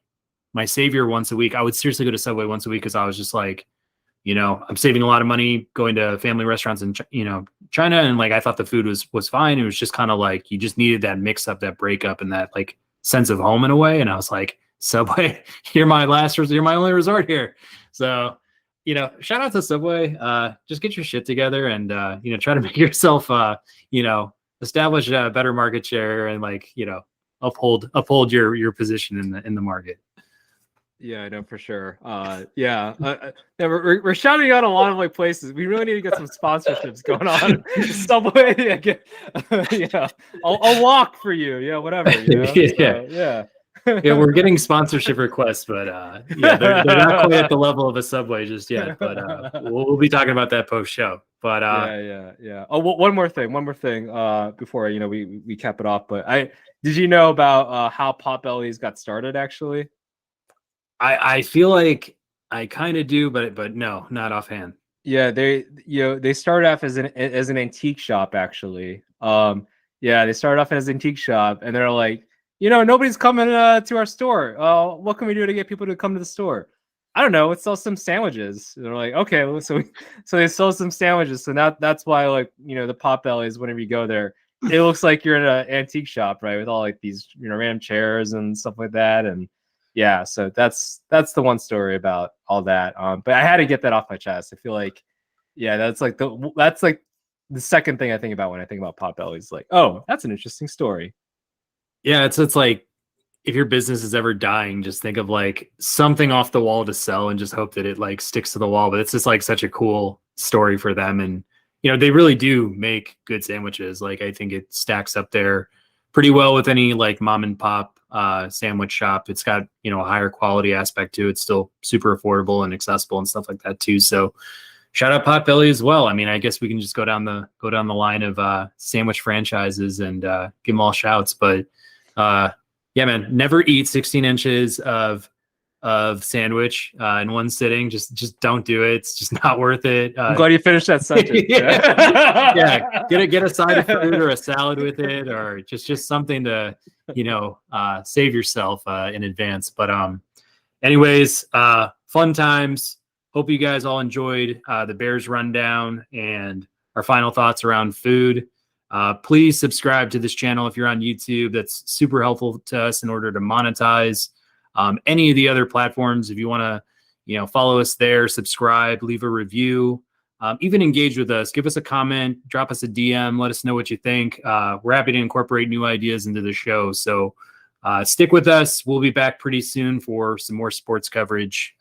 S1: savior once a week. I would seriously go to Subway once a week because I was just like, I'm saving a lot of money going to family restaurants in, China. And like, I thought the food was fine. It was just kind of like, you just needed that mix up, that breakup and that like sense of home in a way. And I was like, Subway, you're my only resort here. So, shout out to Subway. Just get your shit together and, try to make yourself, establish a better market share and like, uphold your position in the market.
S2: Yeah, I know for sure. Yeah, we're shouting out a lot of like places. We really need to get some sponsorships going on. Subway, I'll walk for you. Yeah, whatever.
S1: Yeah. Yeah, we're getting sponsorship requests, but they're not quite at the level of a Subway just yet. But we'll be talking about that post show. But
S2: yeah. Oh, one more thing. Before we cap it off. But did you know about how Potbellies got started? Actually,
S1: I feel like I kind of do, but no, not offhand.
S2: Yeah, they started off as an antique shop actually. They started off as an antique shop, and they're like, nobody's coming to our store. What can we do to get people to come to the store? I don't know. Let's sell some sandwiches. And they're like, okay, so they sell some sandwiches. So now that's why the Potbellies, whenever you go there, it looks like you're in an antique shop, right? With all like these random chairs and stuff like that. And yeah, so that's the one story about all that. But I had to get that off my chest. I feel like, that's like the second thing I think about when I think about Potbellies. Like, oh, that's an interesting story.
S1: Yeah, it's like if your business is ever dying, just think of like something off the wall to sell and just hope that it like sticks to the wall. But it's just like such a cool story for them. And, they really do make good sandwiches. Like I think it stacks up there pretty well with any like mom and pop sandwich shop. It's got, a higher quality aspect to it. It's still super affordable and accessible and stuff like that too. So shout out Potbelly as well. I mean, I guess we can just go down the line of sandwich franchises and give them all shouts. But yeah, man, never eat 16 inches of sandwich in one sitting. Just don't do it. It's just not worth it.
S2: I'm glad you finished that sentence.
S1: Yeah, get a side of fruit or a salad with it, or just something to save yourself in advance. But anyways, fun times. Hope you guys all enjoyed the Bears rundown and our final thoughts around food. Please subscribe to this channel if you're on YouTube. That's super helpful to us in order to monetize. Any of the other platforms, if you want to, follow us there, subscribe, leave a review, even engage with us, give us a comment, drop us a DM, let us know what you think. We're happy to incorporate new ideas into the show. So stick with us. We'll be back pretty soon for some more sports coverage.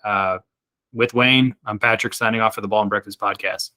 S1: With Wayne, I'm Patrick signing off for the Ball and Breakfast podcast.